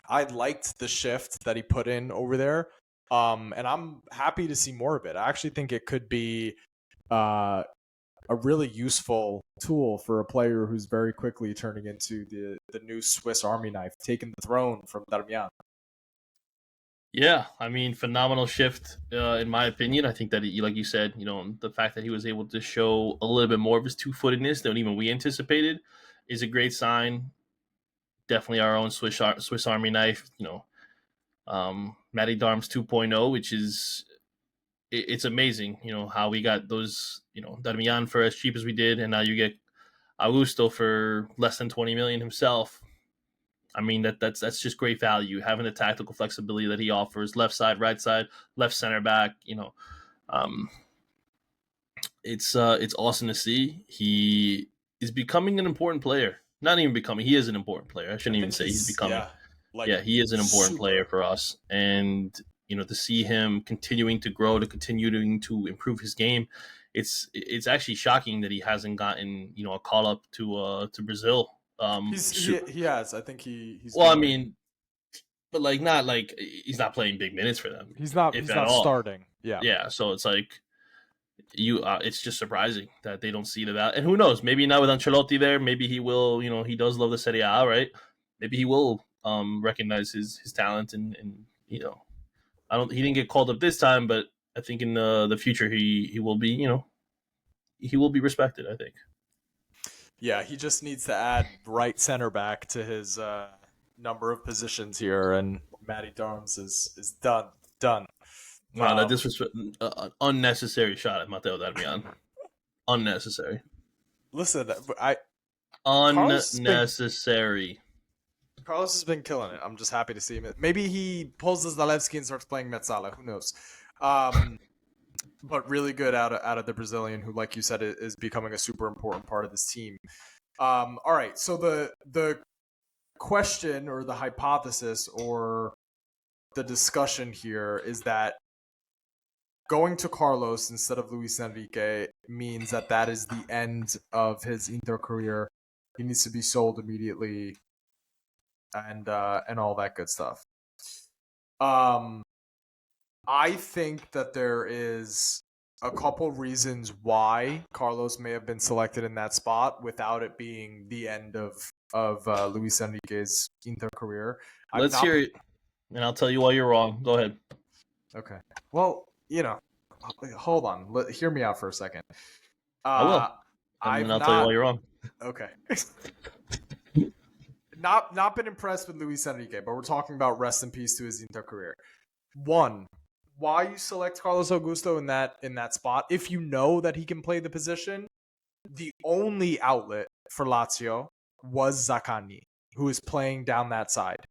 I liked the shift that he put in over there, and I'm happy to see more of it. I actually think it could be a really useful tool for a player who's very quickly turning into the new Swiss Army knife, taking the throne from Darmian. Yeah, I mean, phenomenal shift, in my opinion. I think that, like you said, the fact that he was able to show a little bit more of his two-footedness than even we anticipated is a great sign. Definitely our own Swiss Army knife, Matty Darms 2.0, which is, it's amazing, how we got those, Darmian for as cheap as we did, and now you get Augusto for less than 20 million himself. I mean, that's just great value, having the tactical flexibility that he offers, left side, right side, left center back, it's awesome to see. He is becoming an important player. Not even becoming, he is an important player. I shouldn't even say he's becoming. He is an important player for us. And, to see him continuing to grow, continuing to improve his game, it's actually shocking that he hasn't gotten, a call up to Brazil. He has. I think he's. Well, I mean, but not he's not playing big minutes for them. He's not starting. Yeah. Yeah. So it's it's just surprising that they don't see the value. And who knows? Maybe now with Ancelotti there, maybe he will. He does love the Serie A, right? Maybe he will recognize his talent and he didn't get called up this time, but I think in the future he will be he will be respected, I think. Yeah, he just needs to add right center back to his number of positions here, and Matty Darms is done. Wow, that disrespect, unnecessary shot at Matteo Darmian. Unnecessary. Listen, unnecessary. Carlos has been killing it. I'm just happy to see him. Maybe he pulls the Zalewski and starts playing Metzala. Who knows? But really good out of the Brazilian, who, like you said, is becoming a super important part of this team. All right, so the question or the hypothesis or the discussion here is that going to Carlos instead of Luis Enrique means that is the end of his Inter career. He needs to be sold immediately, and all that good stuff. I think that there is a couple reasons why Carlos may have been selected in that spot without it being the end of Luis Enrique's Inter career. Let's hear it, and I'll tell you why you're wrong. Go ahead. Okay. Well, hold on. Hear me out for a second. I will. And I'll tell you why you're wrong. Okay. not been impressed with Luis Enrique, but we're talking about rest in peace to his Inter career. One, why you select Carlos Augusto in that spot if you know that he can play the position? The only outlet for Lazio was Zaccagni, who is playing down that side.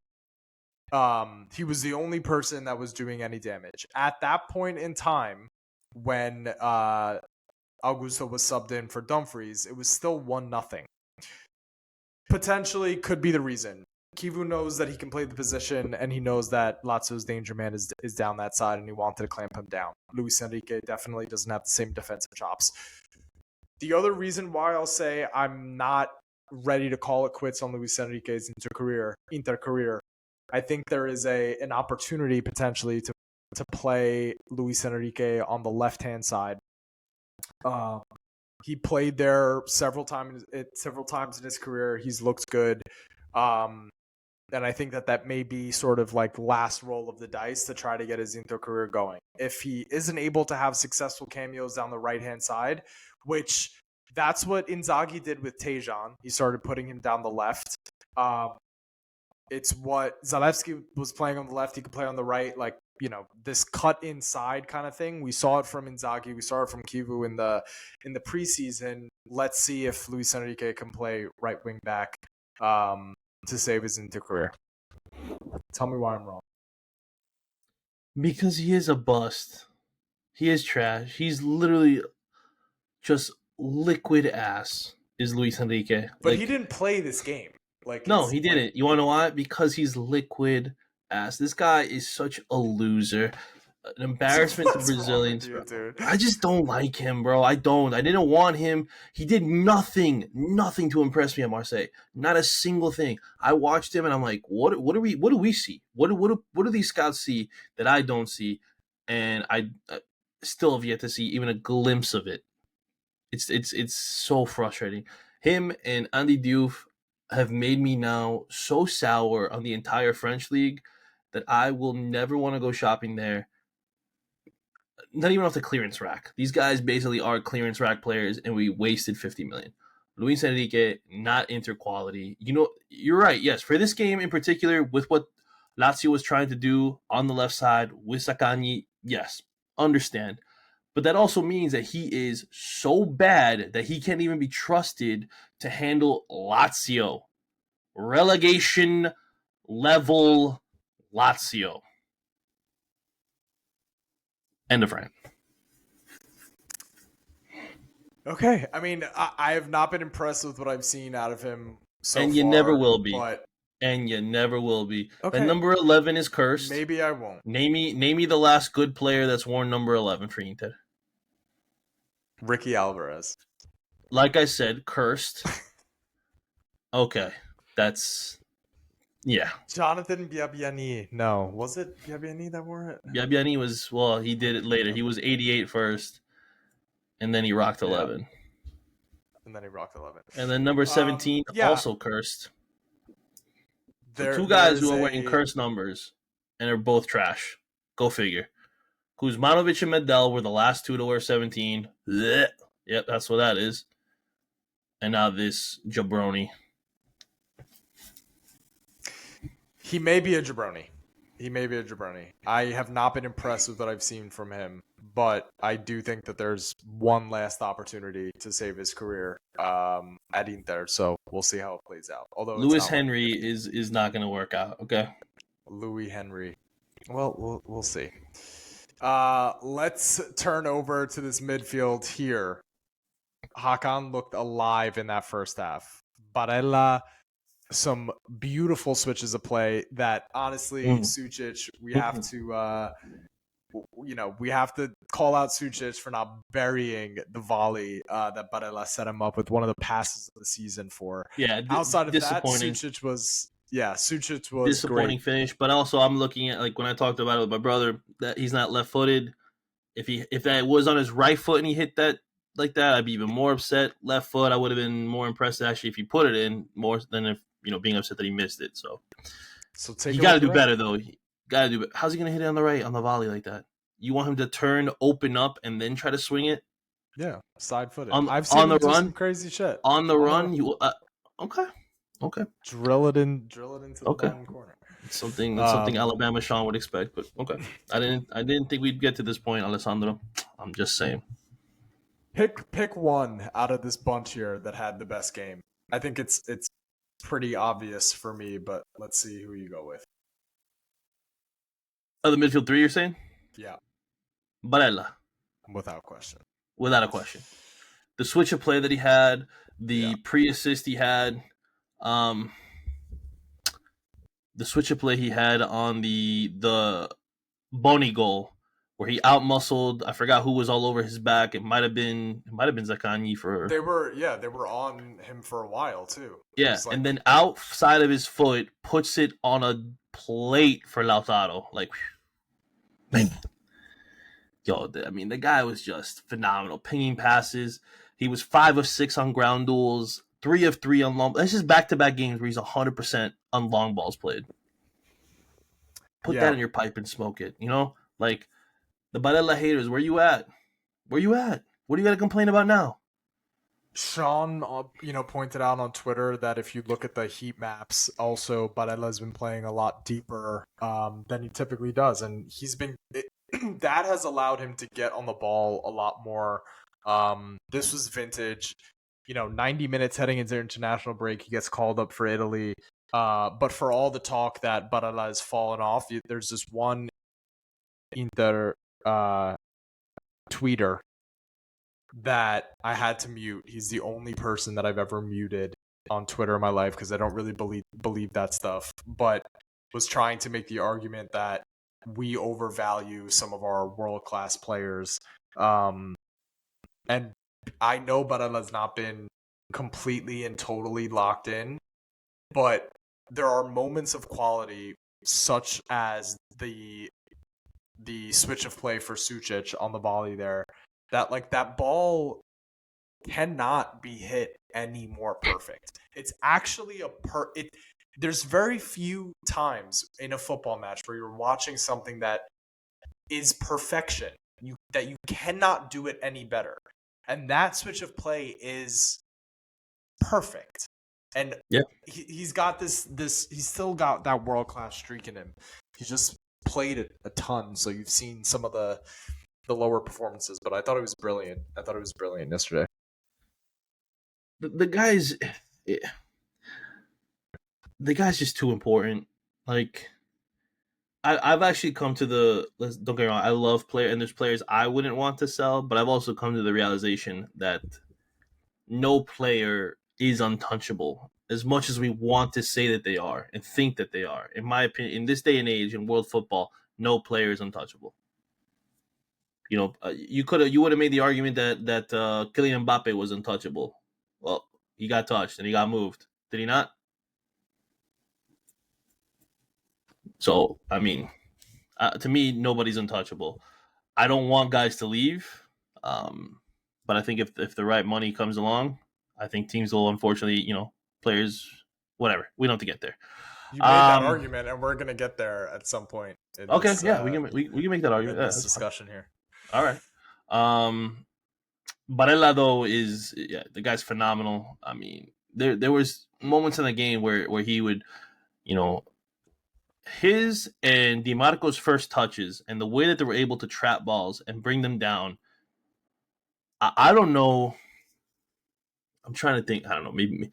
He was the only person that was doing any damage. At that point in time, when Augusto was subbed in for Dumfries, it was still 1-0. Potentially could be the reason. Kivu knows that he can play the position, and he knows that Lazio's danger man is down that side, and he wanted to clamp him down. Luis Enrique definitely doesn't have the same defensive chops. The other reason why I'll say I'm not ready to call it quits on Luis Enrique's Inter career, I think there is an opportunity potentially to play Luis Enrique on the left-hand side. He played there several times in his career. He's looked good. And I think that may be sort of like last roll of the dice to try to get his Inter career going. If he isn't able to have successful cameos down the right-hand side, which that's what Inzaghi did with Tejan. He started putting him down the left. It's what Zalewski was playing on the left. He could play on the right, this cut inside kind of thing. We saw it from Inzaghi. We saw it from Kivu in the preseason. Let's see if Luis Enrique can play right wing back to save his Inter career. Tell me why I'm wrong. Because he is a bust. He is trash. He's literally just liquid ass. Is Luis Enrique? But he didn't play this game. No, he didn't. You want to know why? Because he's liquid ass. This guy is such a loser. An embarrassment to Brazilians. I just don't like him, bro. I don't. I didn't want him. He did nothing to impress me at Marseille. Not a single thing. I watched him and I'm like, what do we see? What do these scouts see that I don't see? And I still have yet to see even a glimpse of it. It's so frustrating. Him and Andy Diouf have made me now so sour on the entire French league that I will never want to go shopping there. Not even off the clearance rack. These guys basically are clearance rack players, and we wasted 50 million. Luis Enrique, not Inter quality. You're right. Yes, for this game in particular, with what Lazio was trying to do on the left side with Zaccagni, yes, understand. But that also means that he is so bad that he can't even be trusted to handle Lazio. Relegation level Lazio. End of rant. Okay. I mean, I have not been impressed with what I've seen out of him so far. And you never will be. Okay. And number 11 is cursed. Maybe I won't. Name me the last good player that's worn number 11 for Inter. Ricky Alvarez. Like I said, cursed. Okay. That's... Yeah. Jonathan Biabiani. No. Was it Biabiani that wore it? Biabiani was... Well, he did it later. He was 88 first. And then he rocked 11. Yeah. And then he rocked 11. And then number 17, also cursed. Two guys who are wearing cursed numbers. And they're both trash. Go figure. Kuzmanovic and Medel were the last two to wear 17. Blech. Yep, that's what that is. And now this jabroni. He may be a jabroni. I have not been impressed with what I've seen from him, but I do think that there's one last opportunity to save his career at Inter, so we'll see how it plays out. Although Lewis Henry is not going to work out, okay? Louis Henry. Well, we'll see. Let's turn over to this midfield here. Hakan looked alive in that first half. Barella, some beautiful switches of play that honestly, Sucic, we we have to call out Sucic for not burying the volley that Barella set him up with, one of the passes of the season for. Yeah, Outside of that, disappointing. Sucic was Disappointing great. finish, but also I'm looking at, like, when I talked about it with my brother, that he's not left-footed. If that was on his right foot and he hit that like that, I'd be even more upset. Left foot, I would have been more impressed actually if he put it in, more than if being upset that he missed it. So Take you a got to look do around. better though. Got to do it. How's he gonna hit it on the right on the volley like that? You want him to turn, open up, and then try to swing it Yeah, side footed. on I've seen on the him do run? some crazy shit. On the run, you okay? Drill it into the Okay. bottom corner. It's something Alabama Sean would expect, but okay. I didn't think we'd get to this point, Alessandro. I'm just saying. Pick one out of this bunch here that had the best game. I think it's pretty obvious for me, but let's see who you go with. Oh, the midfield three, you're saying? Yeah, Barella, without question. without a question. The switch of play that he had, the pre-assist he had, the switch of play he had on the Boni goal, where he outmuscled, I forgot who was all over his back. It might have been Zaccagni for. They were on him for a while too. Yeah, and then outside of his foot, puts it on a plate for Lautaro. Like, man. Yo, I mean, the guy was just phenomenal. Pinging passes. He was 5 of 6 on ground duels, 3 of 3 on long. That's just back-to-back games where he's 100% on long balls played. Put that in your pipe and smoke it. Like, the Barella haters, where you at? Where you at? What do you got to complain about now? Sean, pointed out on Twitter that if you look at the heat maps, also Barella's been playing a lot deeper than he typically does, and that has allowed him to get on the ball a lot more. This was vintage. 90 minutes heading into international break, he gets called up for Italy. But for all the talk that Barella has fallen off, there's this one Inter tweeter that I had to mute. He's the only person that I've ever muted on Twitter in my life because I don't really believe that stuff, but was trying to make the argument that we overvalue some of our world-class players. And I know Barella's not been completely and totally locked in, but there are moments of quality such as the switch of play for Sucic on the volley there, that ball cannot be hit any more perfect. It's actually there's very few times in a football match where you're watching something that is perfection. That you cannot do it any better. And that switch of play is perfect. And he's got this he's still got that world-class streak in him. He's just played it a ton, so you've seen some of the lower performances, but I thought it was brilliant. Yesterday. The guy's just too important. Like, I've actually come to don't get me wrong, I love players, and there's players I wouldn't want to sell, but I've also come to the realization that no player is untouchable as much as we want to say that they are and think that they are. In my opinion, in this day and age in world football, no player is untouchable. You would have made the argument that Kylian Mbappe was untouchable. Well, he got touched and he got moved. Did he not? So, I mean, to me, nobody's untouchable. I don't want guys to leave, but I think if the right money comes along, I think teams will, unfortunately, players, whatever. We don't have to get there. You made that argument, and we're gonna get there at some point. Okay, we can make that argument. This discussion here. All right. Barella though the guy's phenomenal. I mean, there was moments in the game where he would, his and DiMarco's first touches and the way that they were able to trap balls and bring them down. I don't know. I'm trying to think. I don't know. Maybe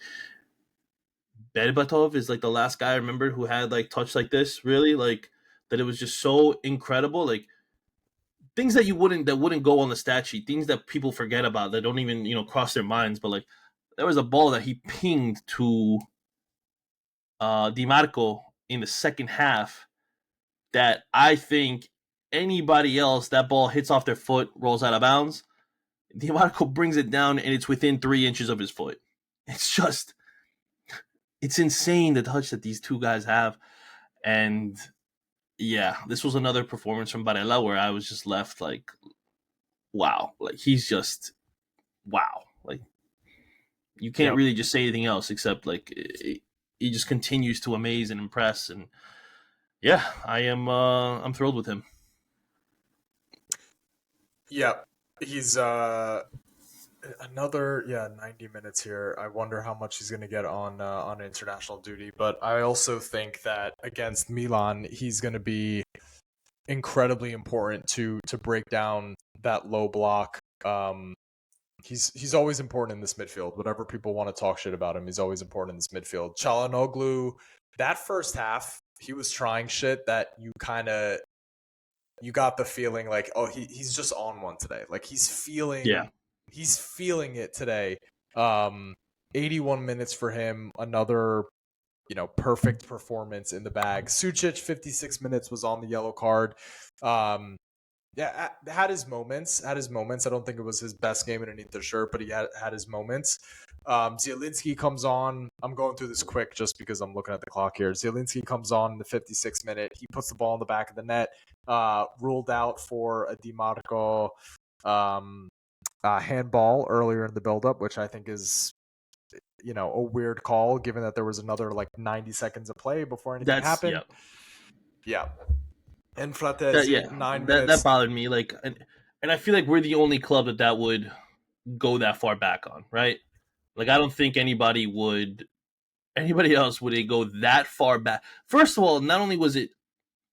Berbatov is like the last guy I remember who had like touch like this. Really, like that. It was just so incredible. Like things that wouldn't go on the stat sheet. Things that people forget about that don't even cross their minds. But like there was a ball that he pinged to DiMarco in the second half that I think anybody else, that ball hits off their foot, rolls out of bounds. DiMarco brings it down, and it's within 3 inches of his foot. It's insane the touch that these two guys have. And yeah, this was another performance from Barella where I was just left like, wow. Like, he's just, wow. Like, you can't really just say anything else except, like, he just continues to amaze and impress. And yeah, I'm thrilled with him. Yeah, he's another 90 minutes here. I wonder how much he's going to get on international duty, but I also think that against Milan, he's going to be incredibly important to break down that low block. He's always important in this midfield. Whatever people want to talk shit about him, he's always important in this midfield. Çalhanoğlu, that first half, he was trying shit that you got the feeling like, oh, he's just on one today. Like, he's feeling it today. 81 minutes for him, another perfect performance in the bag. Sucic, 56 minutes, was on the yellow card. Had his moments. I don't think it was his best game in an Inter shirt, but he had his moments. Zielinski comes on. I'm going through this quick just because I'm looking at the clock here. Zielinski comes on in the 56th minute. He puts the ball in the back of the net. Ruled out for a DiMarco handball earlier in the build-up, which I think is a weird call given that there was another like 90 seconds of play before anything happened. Yeah. And Fratesi, 9 minutes. That bothered me. Like, and I feel like we're the only club that would go that far back on, right? Like, I don't think anybody else would go that far back. First of all, not only was it,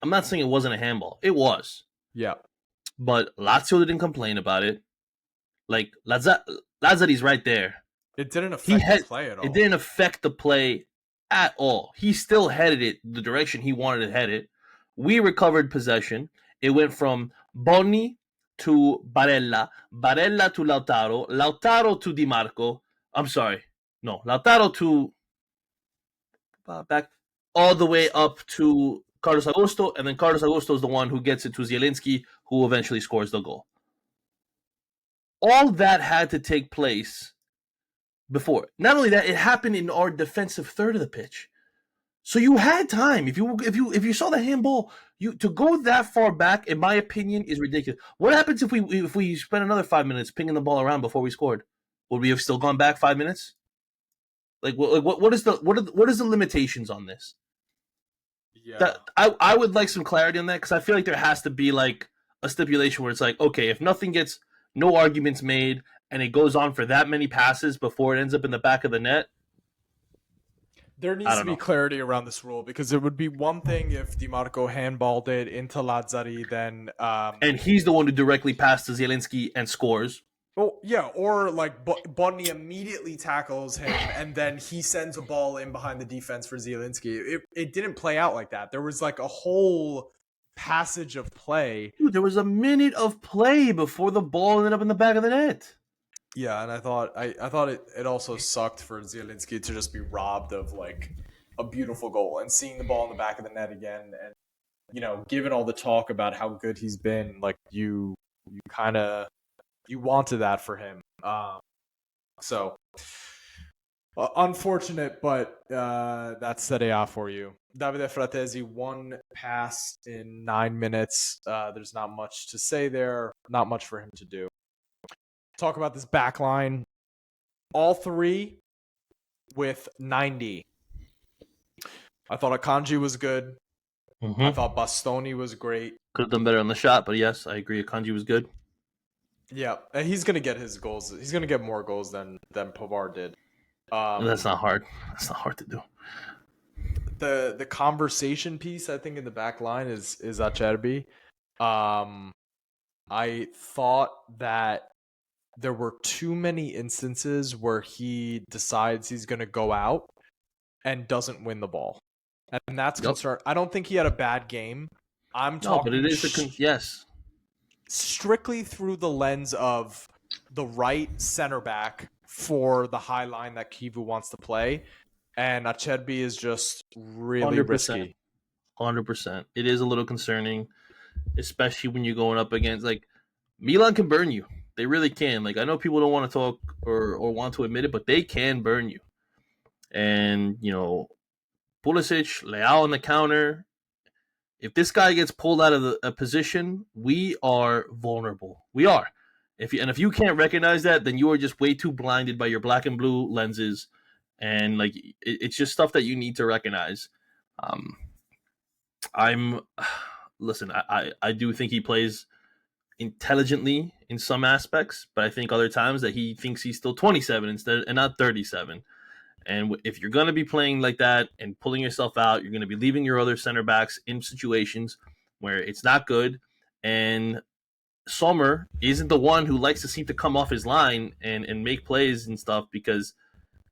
I'm not saying it wasn't a handball. It was. Yeah. But Lazio didn't complain about it. Like, Lazzari's right there. It didn't affect the play at all. It didn't affect the play at all. He still headed it the direction he wanted to head it. We recovered possession. It went from Bonni to Barella, Barella to Lautaro, Lautaro to DiMarco. I'm sorry. No, Lautaro to back all the way up to Carlos Augusto, and then Carlos Augusto is the one who gets it to Zielinski, who eventually scores the goal. All that had to take place before. Not only that, it happened in our defensive third of the pitch. So you had time. If you saw the handball, to go that far back, in my opinion, is ridiculous. What happens if we spent another 5 minutes pinging the ball around before we scored? Would we have still gone back 5 minutes? Like what is the limitations on this? Yeah, I would like some clarity on that, because I feel like there has to be like a stipulation where it's like, okay, if nothing gets, no arguments made, and it goes on for that many passes before it ends up in the back of the net. There needs to be clarity around this rule, because it would be one thing if DiMarco handballed it into Lazzari, then and he's the one who directly passed to Zielinski and scores. Oh yeah, or like Bonni immediately tackles him, and then he sends a ball in behind the defense for Zielinski. It didn't play out like that. There was like a whole passage of play. Dude, there was a minute of play before the ball ended up in the back of the net. Yeah, and I thought it also sucked for Zielinski to just be robbed of like a beautiful goal, and seeing the ball in the back of the net again, and given all the talk about how good he's been, like you wanted that for him. So unfortunate, but that's Serie A for you. Davide Fratesi, 1 pass in 9 minutes. There's not much to say there. Not much for him to do. Talk about this back line. All three with 90. I thought Akanji was good. Mm-hmm. I thought Bastoni was great. Could have done better on the shot, but yes, I agree. Akanji was good. Yeah, and he's going to get his goals. He's going to get more goals than Pavard did. That's not hard. That's not hard to do. The conversation piece, I think, in the back line is Acerbi. I thought that there were too many instances where he decides he's going to go out and doesn't win the ball. And that's concern. I don't think he had a bad game. I'm talking, but it is yes. Strictly through the lens of the right center back for the high line that Kivu wants to play. And Acerbi is just really 100%. Risky. 100%. It is a little concerning. especially when you're going up against like Milan can burn you. They really can. Like I know people don't want to talk or want to admit it, but they can burn you. And Pulisic, Leao on the counter. If this guy gets pulled out of a position, we are vulnerable. We are. If you can't recognize that, then you are just way too blinded by your black and blue lenses, and like it's just stuff that you need to recognize. Um, I'm listen. I do think he plays intelligently in some aspects, but I think other times that he thinks he's still 27 instead and not 37. And if you're going to be playing like that and pulling yourself out, you're going to be leaving your other center backs in situations where it's not good. And Sommer isn't the one who likes to seem to come off his line and make plays and stuff because,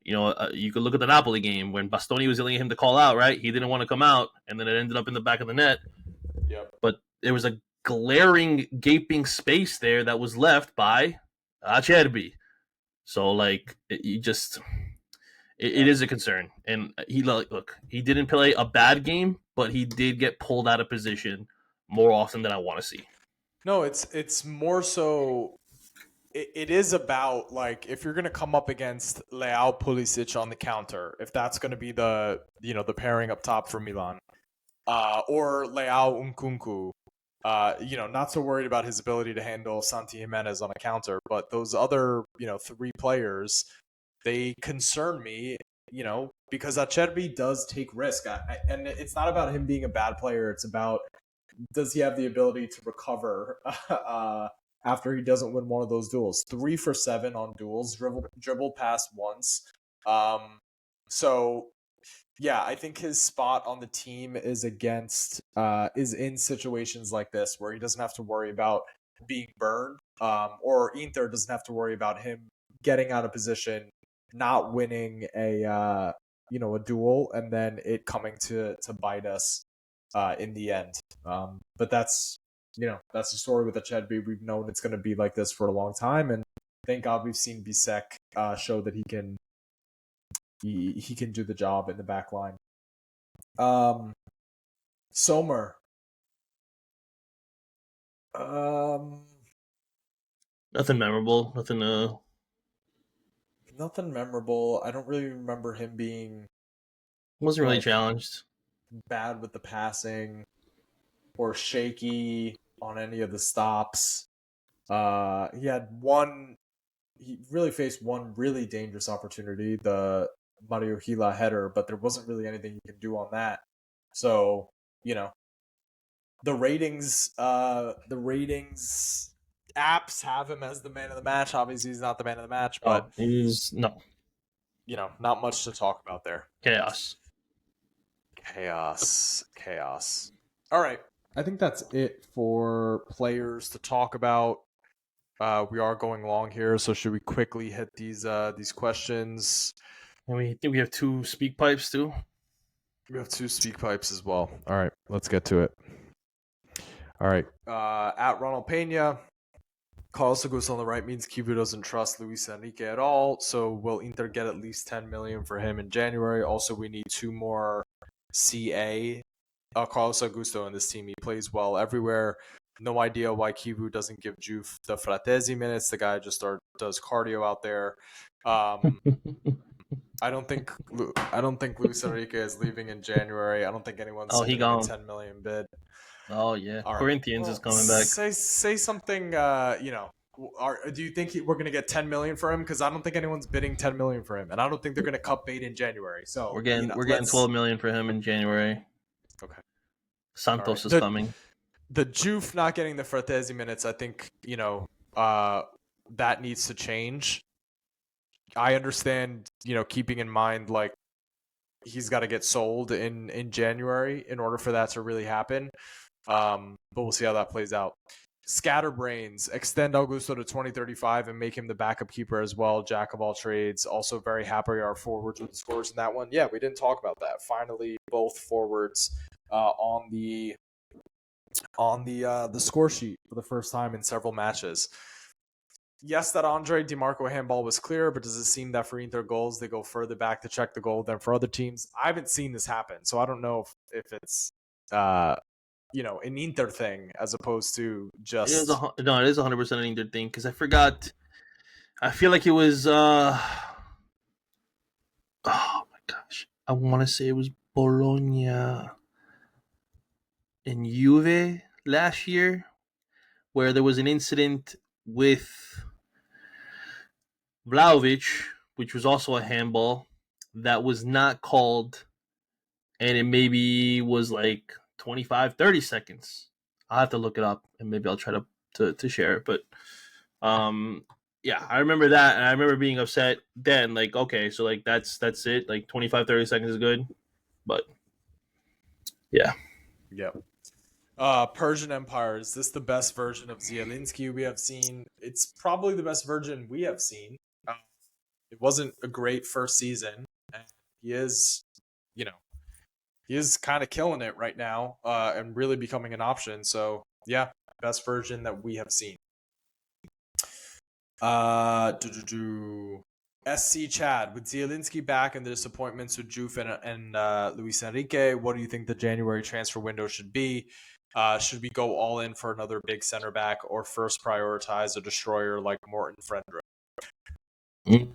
you could look at the Napoli game when Bastoni was yelling at him to call out, right? He didn't want to come out, and then it ended up in the back of the net. Yep. But there was a glaring, gaping space there that was left by Acerbi. So, like, it is a concern, and he didn't play a bad game, but he did get pulled out of position more often than I want to see. No, it's more so. It is about like if you're gonna come up against Leao Pulisic on the counter, if that's gonna be the the pairing up top for Milan, or Leao Nkunku, not so worried about his ability to handle Santi Jimenez on a counter, but those other 3 players, they concern me, because Acerbi does take risk. And it's not about him being a bad player. It's about, does he have the ability to recover after he doesn't win one of those duels? 3 for 7 on duels, dribbled past once. So, yeah, I think his spot on the team is is in situations like this where he doesn't have to worry about being burned, or Inter doesn't have to worry about him getting out of position, not winning a duel, and then it coming to bite us in the end. But that's the story with Acerbi. We've known it's going to be like this for a long time, and thank God we've seen Bisek show that he can do the job in the back line. Sommer. Nothing memorable. Nothing memorable. I don't really remember him being Wasn't really challenged. Bad with the passing or shaky on any of the stops. He really faced one really dangerous opportunity, the Mario Gila header, but there wasn't really anything he could do on that. So, the ratings apps have him as the man of the match. Obviously, he's not the man of the match, but he's not much to talk about there. Chaos. All right. I think that's it for players to talk about. We are going long here, so should we quickly hit these questions? And we think we have 2 speak pipes too. We have 2 speak pipes as well. All right, let's get to it. All right. At Ronald Pena, Carlos Augusto on the right means Kivu doesn't trust Luis Enrique at all. So will Inter get at least 10 million for him in January? Also, we need 2 more CA. Carlos Augusto in this team. He plays well everywhere. No idea why Kivu doesn't give Juve the Fratesi minutes. The guy just does cardio out there. I don't think Luis Enrique is leaving in January. I don't think anyone's sending a 10 million bid. Oh yeah, All right. Corinthians is coming back. Say something. Do you think we're gonna get 10 million for him? Because I don't think anyone's bidding 10 million for him, and I don't think they're gonna cut bait in January. So we're getting 12 million for him in January. Okay. Santos is coming. The Juve not getting the Fratesi minutes, I think that needs to change. I understand, keeping in mind like he's got to get sold in January in order for that to really happen. But we'll see how that plays out. Scatterbrains, extend Augusto to 2035 and make him the backup keeper as well. Jack of all trades. Also very happy our forwards with the scores in that one. Yeah, we didn't talk about that. Finally, both forwards on the score sheet for the first time in several matches. Yes, that Andre DiMarco handball was clear, but does it seem that for Inter goals, they go further back to check the goal than for other teams? I haven't seen this happen, so I don't know if it's an Inter thing as opposed to just No, it is 100% an Inter thing because I forgot. I feel like it was. Oh my gosh, I want to say it was Bologna and Juve last year, where there was an incident with Vlahovic, which was also a handball that was not called, and it maybe was like 25, 30 seconds. I'll have to look it up and maybe I'll try to share it. But yeah, I remember that, and I remember being upset then. Like, okay, so like that's it. Like 25, 30 seconds is good, but yeah. yeah. Persian Empire, is this the best version of Zielinski we have seen? It's probably the best version we have seen. Uh, it wasn't a great first season, and he is, you know, he is kind of killing it right now, and really becoming an option. So yeah, best version that we have seen. SC Chad, with Zielinski back and the disappointments with Juve and Luis Enrique, what do you think the January transfer window should be? Should we go all in for another big center back, or first prioritize a destroyer like Morten Frendrup? Mm.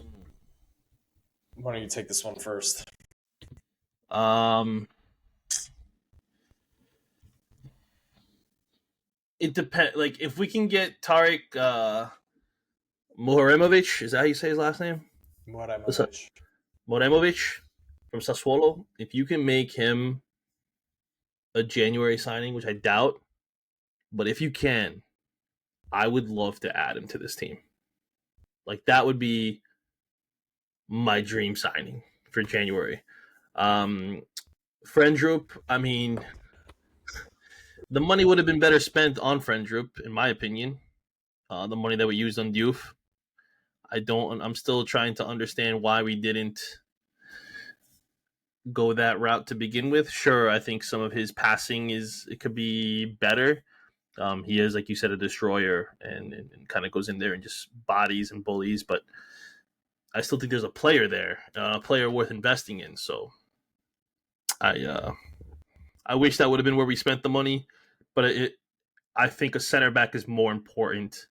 Why don't you take this one first? It depends. Like, if we can get Tarek Moharemovic, is that how you say his last name? Moramovic. Moremovic from Sassuolo. If you can make him a January signing, which I doubt, but if you can, I would love to add him to this team. Like, that would be my dream signing for January. Frendrup, I mean, the money would have been better spent on Frendrup, in my opinion. The money that we used on Diouf. I'm still trying to understand why we didn't go that route to begin with. Sure, I think some of his passing it could be better. He is, like you said, a destroyer and kind of goes in there and just bodies and bullies, but I still think there's a player there, a player worth investing in. So I wish that would have been where we spent the money, but I think a center back is more important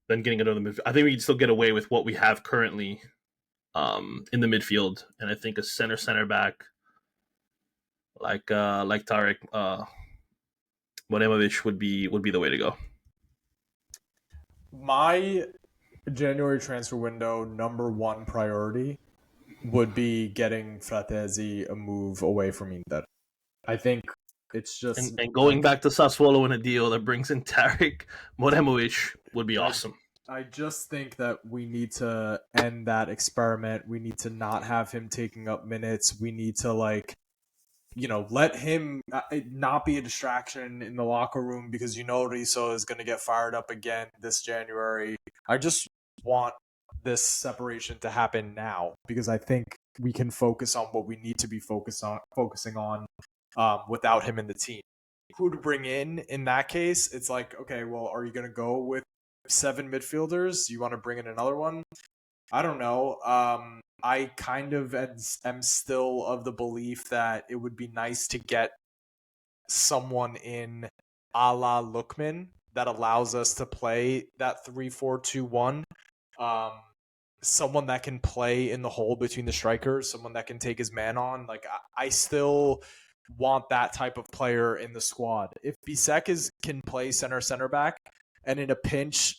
than getting another midfield. I think we can still get away with what we have currently in the midfield, and I think a center back like Tarek Moremovic would be the way to go. My January transfer window number one priority would be getting Fratesi a move away from Inter. I think it's just And going back to Sassuolo in a deal that brings in Tarek Moremovic would be awesome. I just think that we need to end that experiment. We need to not have him taking up minutes. We need to let him not be a distraction in the locker room, because Rizzo is going to get fired up again this January. I just want this separation to happen now, because I think we can focus on what we need to be focusing on without him in the team. Who to bring in that case? It's like, okay, well, are you going to go with 7 midfielders? You want to bring in another one? I don't know. I kind of am still of the belief that it would be nice to get someone in a la Lookman that allows us to play that 3-4-2-1. Someone that can play in the hole between the strikers, someone that can take his man on. Like, I still want that type of player in the squad. If Bisek can play center back, and in a pinch,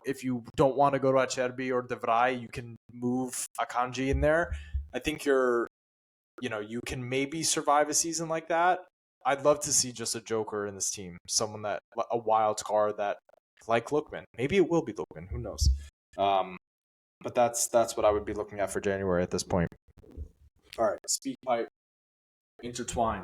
if you don't want to go to Acerbi or De Vrij, you can move Akanji in there. I think you can maybe survive a season like that. I'd love to see just a joker in this team, someone a wild card that, like Lookman. Maybe it will be Lookman. Who knows? But that's what I would be looking at for January at this point. All right, speak pipe intertwined.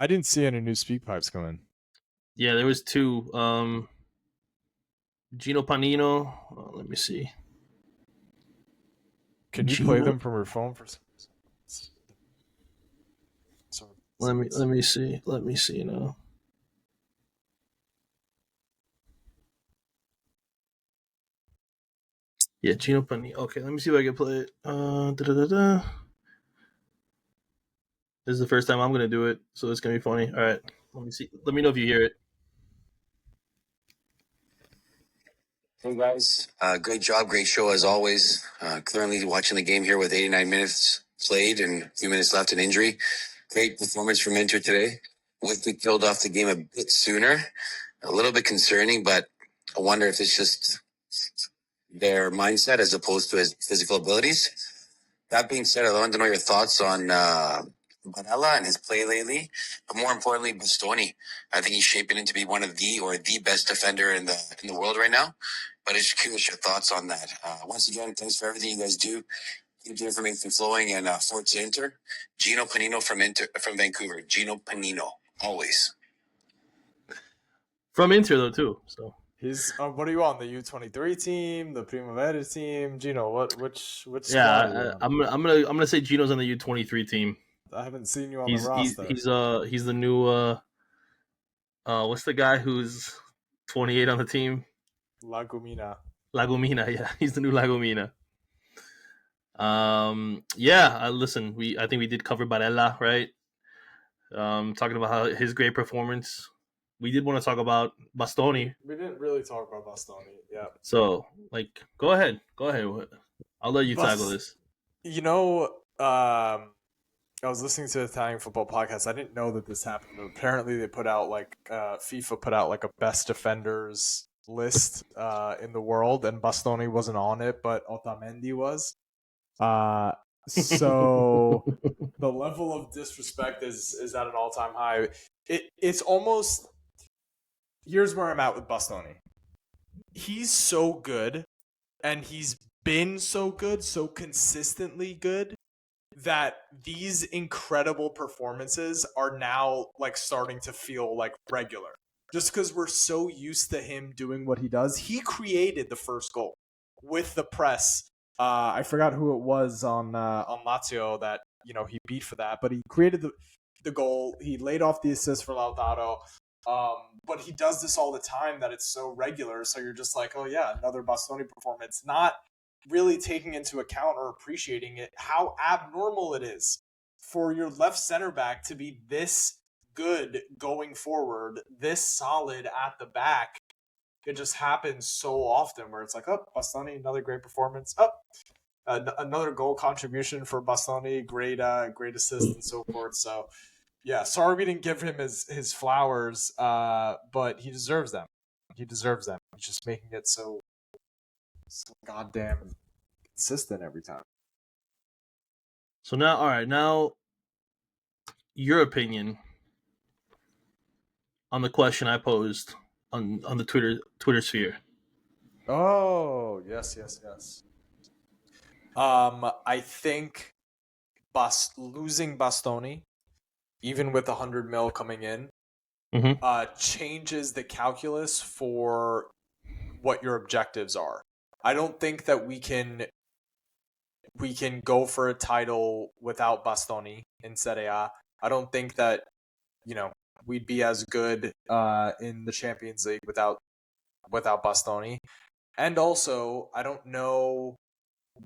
I didn't see any new speak pipes come in. Yeah, there was 2. Gino Panino. Let me see. Can you Gino- play them from your phone for some reason? Let me see. Let me see now. Yeah, Gino Panino. Okay, let me see if I can play it. Da-da-da-da. This is the first time I'm gonna do it, so it's gonna be funny. All right, let me see. Let me know if you hear it. Hey guys, great job, great show as always. Currently watching the game here with 89 minutes played and a few minutes left in injury. Great performance from Inter today. Wish we killed off the game a bit sooner. A little bit concerning, but I wonder if it's just their mindset as opposed to his physical abilities. That being said, I want to know your thoughts on Barella and his play lately, but more importantly, Bastoni. I think he's shaping into be one of the best defender in the world right now. But I'm just curious your thoughts on that. Once again, thanks for everything you guys do. Keep the information flowing, and Forza Inter. Gino Panino from Vancouver. Gino Panino, always. From Inter though too. So He's what are you on, the U23 team, the Primavera team? Gino, which yeah, squad are you on? I'm gonna say Gino's on the U23 team. I haven't seen you on the roster. He's the new what's the guy who's 28 on the team? Lagumina. Lagomina. Yeah, he's the new Lagomina. Yeah. Listen, I think we did cover Barella, right? Talking about how his great performance. We did want to talk about Bastoni. We didn't really talk about Bastoni. Yeah. So, go ahead. I'll let you tackle this. You know, I was listening to the Italian football podcast. I didn't know that this happened, but apparently they put out FIFA put out like a best defenders list in the world, and Bastoni wasn't on it, but Otamendi was. So the level of disrespect is at an all time high. It's almost, here's where I'm at with Bastoni. He's so good, and he's been so good, so consistently good, that these incredible performances are now like starting to feel like regular. Just because we're so used to him doing what he does. He created the first goal with the press. I forgot who it was on Lazio that he beat for that, but he created the goal. He laid off the assist for Lautaro. But he does this all the time that it's so regular. So you're just like, oh yeah, another Bastoni performance. Not really taking into account or appreciating it, how abnormal it is for your left center back to be this good going forward, this solid at the back. It just happens so often where it's like, oh, Bastoni, another great performance. Oh, another goal contribution for Bastoni, great assist and so forth. So yeah, sorry we didn't give him his flowers, but he deserves them. He deserves them. He's just making it so goddamn consistent every time. So now, all right, now your opinion on the question I posed on the Twitter sphere. Oh, yes. I think losing Bastoni, even with 100 mil coming in, changes the calculus for what your objectives are. I don't think that we can go for a title without Bastoni in Serie A. I don't think that we'd be as good in the Champions League without Bastoni. And also, I don't know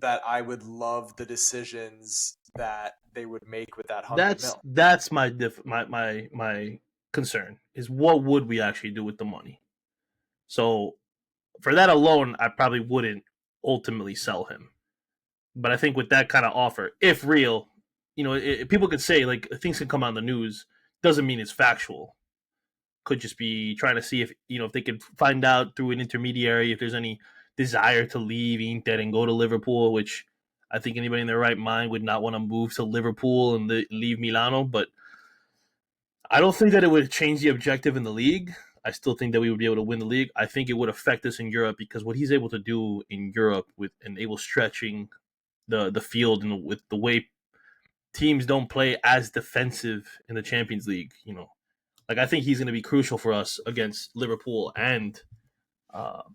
that I would love the decisions that they would make with that 100 mil. That's my my concern is what would we actually do with the money. So for that alone, I probably wouldn't ultimately sell him. But I think with that kind of offer, if real, people could say like things can come out in the news, doesn't mean it's factual. Could just be trying to see if they could find out through an intermediary if there's any desire to leave Inter and go to Liverpool, which I think anybody in their right mind would not want to move to Liverpool and leave Milano. But I don't think that it would change the objective in the league. I still think that we would be able to win the league. I think it would affect us in Europe because what he's able to do in Europe with enable stretching the field and with the way teams don't play as defensive in the Champions League. Like I think he's going to be crucial for us against Liverpool and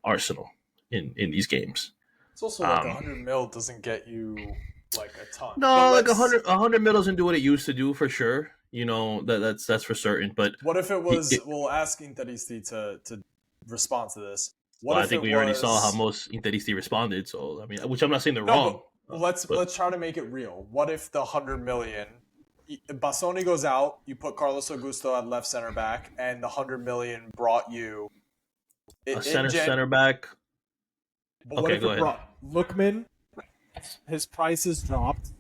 Arsenal in these games. It's also like 100 mil doesn't get you like a ton. No, like 100 mil doesn't do what it used to do for sure. That's for certain. But what if it was? We'll ask Interisti to respond to this. I think we already saw how most Interisti responded. So I mean, which I'm not saying they're wrong. Let's try to make it real. What if the 100 million, Bastoni goes out, you put Carlos Augusto at left center back, and the 100 million brought you a center back. But what if it brought Lookman? His prices dropped.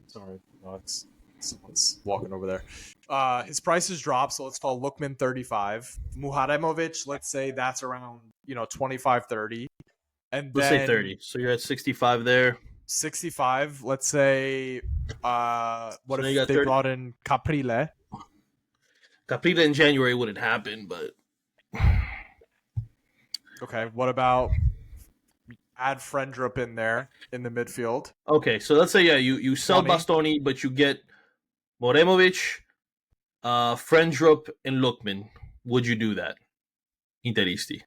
Sorry, someone's walking over there. His prices dropped, so let's call Lookman 35. Muharemovic, let's say that's around 25, 30. And let's say 30. So you're at 65 there. 65. Let's say what if they brought in Caprile? Caprile in January wouldn't happen, but okay. What about add Frendrup in there in the midfield? Okay, so let's say you sell Bastoni, but you get Moremovic, Frendrup, and Lookman. Would you do that, Interisti?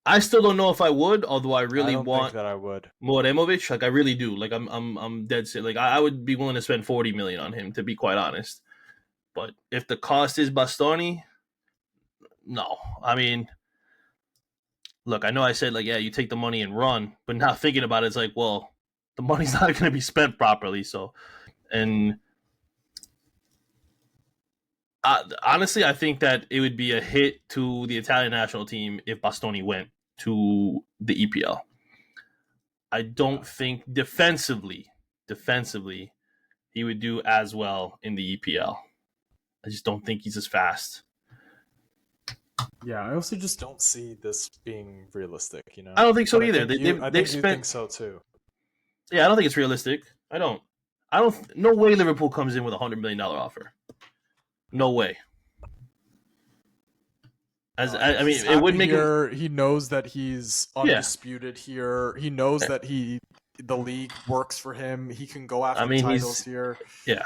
I still don't know if I would, although I really want think that I would. Moremovic. Like I really do. Like I'm dead set. Like I would be willing to spend 40 million on him, to be quite honest. But if the cost is Bastoni, no. I mean, look, I know I said like, yeah, you take the money and run, but now thinking about it, it's like, well, the money's not going to be spent properly. So, and honestly, I think that it would be a hit to the Italian national team if Bastoni went to the EPL. I don't think defensively, he would do as well in the EPL. I just don't think he's as fast. Yeah, I also just don't see this being realistic. I don't think so either. I think you think so too. Yeah, I don't think it's realistic. I don't. No way Liverpool comes in with $100 million offer. No way. I mean, it would make him. He knows that he's undisputed here. He knows that the league works for him. He can go after titles here. Yeah.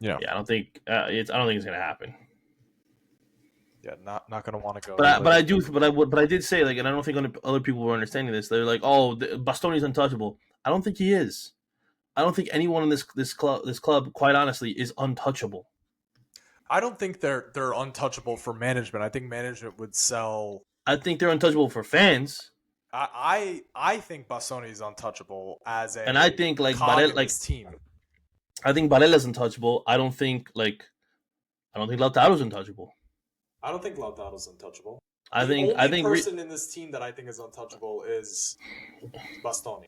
I don't think it's going to happen. Yeah, not going to want to go. But I did say, like, and I don't think other people were understanding this. They're like, "Oh, Bastoni's untouchable." I don't think he is. I don't think anyone in this club, quite honestly, is untouchable. I don't think they're untouchable for management. I think management would sell. I think they're untouchable for fans. I think Bastoni is untouchable as a, and I think like team. I think Barella's untouchable. I don't think Lautaro's untouchable. I don't think Lautaro's untouchable. I think the person in this team that I think is untouchable is Bastoni.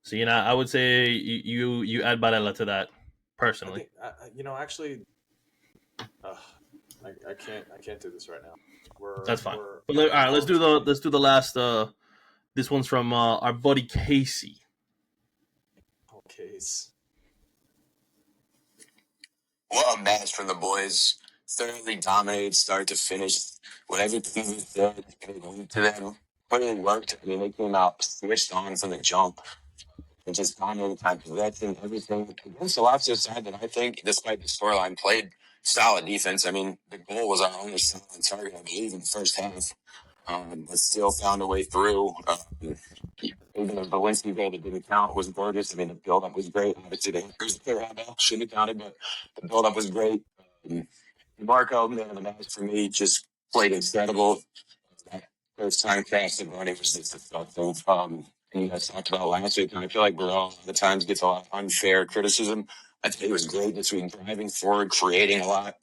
So I would say you add Barella to that personally. Actually, I can't do this right now. That's fine. But all right, let's do the last. This one's from our buddy Casey. Oh, Case. What a match from the boys. Thoroughly dominated start to finish. Whatever team was there, to them, really worked. I mean, they came out switched on from the jump. And just dominated time possession, everything. Against the Lazio side that I think, despite the scoreline, played solid defense. I mean, the goal was our only shot on target, I believe, in the first half. But still found a way through. Even the Valencia goal that didn't count was gorgeous. I mean, the build-up was great. Obviously, the clear ball shouldn't have counted, but the build-up was great. Marco, man of the match for me, just played incredible. That first time cross and running was just disgusting. And you guys talked about last week, and I feel like Burrell at times gets a lot of unfair criticism. I think it was great between driving forward, creating a lot,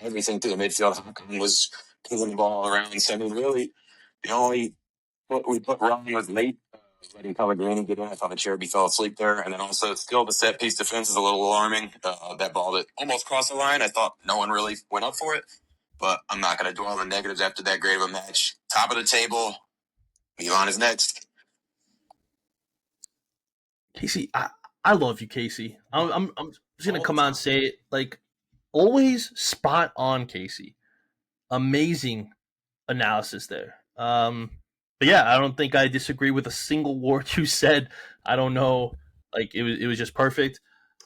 everything through the midfield. Hakan was pulling the ball around. So, I mean, really, the only what we put wrong was late, letting Pellegrini get in. I thought the Cherby fell asleep there. And then also still the set-piece defense is a little alarming. That ball that almost crossed the line, I thought no one really went up for it. But I'm not going to dwell on the negatives after that great of a match. Top of the table, Milan is next. Casey, I love you, Casey. I'm just gonna come out and say it. Like, always spot on, Casey. Amazing analysis there. But yeah, I don't think I disagree with a single word you said. I don't know, like it was just perfect.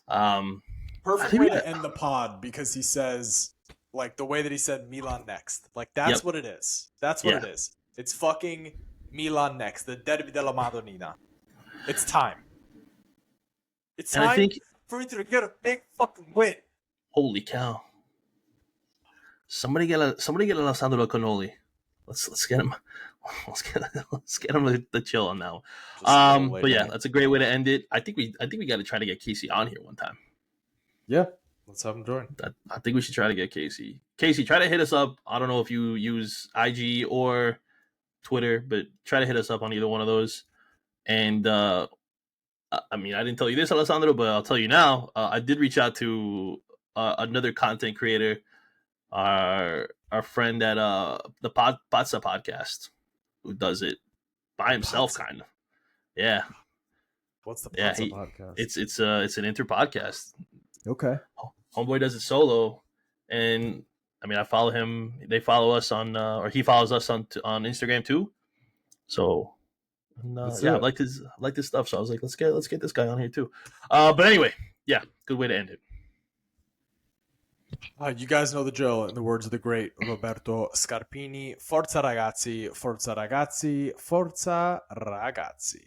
I Perfect think way we to got, end the pod because he says, like, the way that he said Milan next. Like, that's yep, what it is. That's what yeah, it is. It's fucking Milan next. The Derby della Madonnina. It's time. It's and I time think for Inter to get a big fucking win. holy cow, somebody get Alessandro Canoli. Let's get him. Let's get him to chill on now. Just a little But yeah, late. that's a great way to end it. I think we got to try to get Casey on here one time. Yeah. Let's have him join. I think we should try to get Casey. Casey, try to hit us up. I don't know if you use IG or Twitter, but try to hit us up on either one of those. And I mean, I didn't tell you this, Alessandro, but I'll tell you now. I did reach out to another content creator, our friend at the Patsa podcast, who does it by himself, Patsa? kind of. Yeah, What's the yeah. Patsa podcast? It's an Inter podcast. Okay. Homeboy does it solo, and I mean, I follow him. They follow us on, or he follows us on Instagram too. So, and, yeah, I like his stuff. So I was like, let's get this guy on here too. But anyway, yeah, good way to end it. You guys know the drill. In the words of the great Roberto Scarpini, Forza ragazzi, forza ragazzi, forza ragazzi.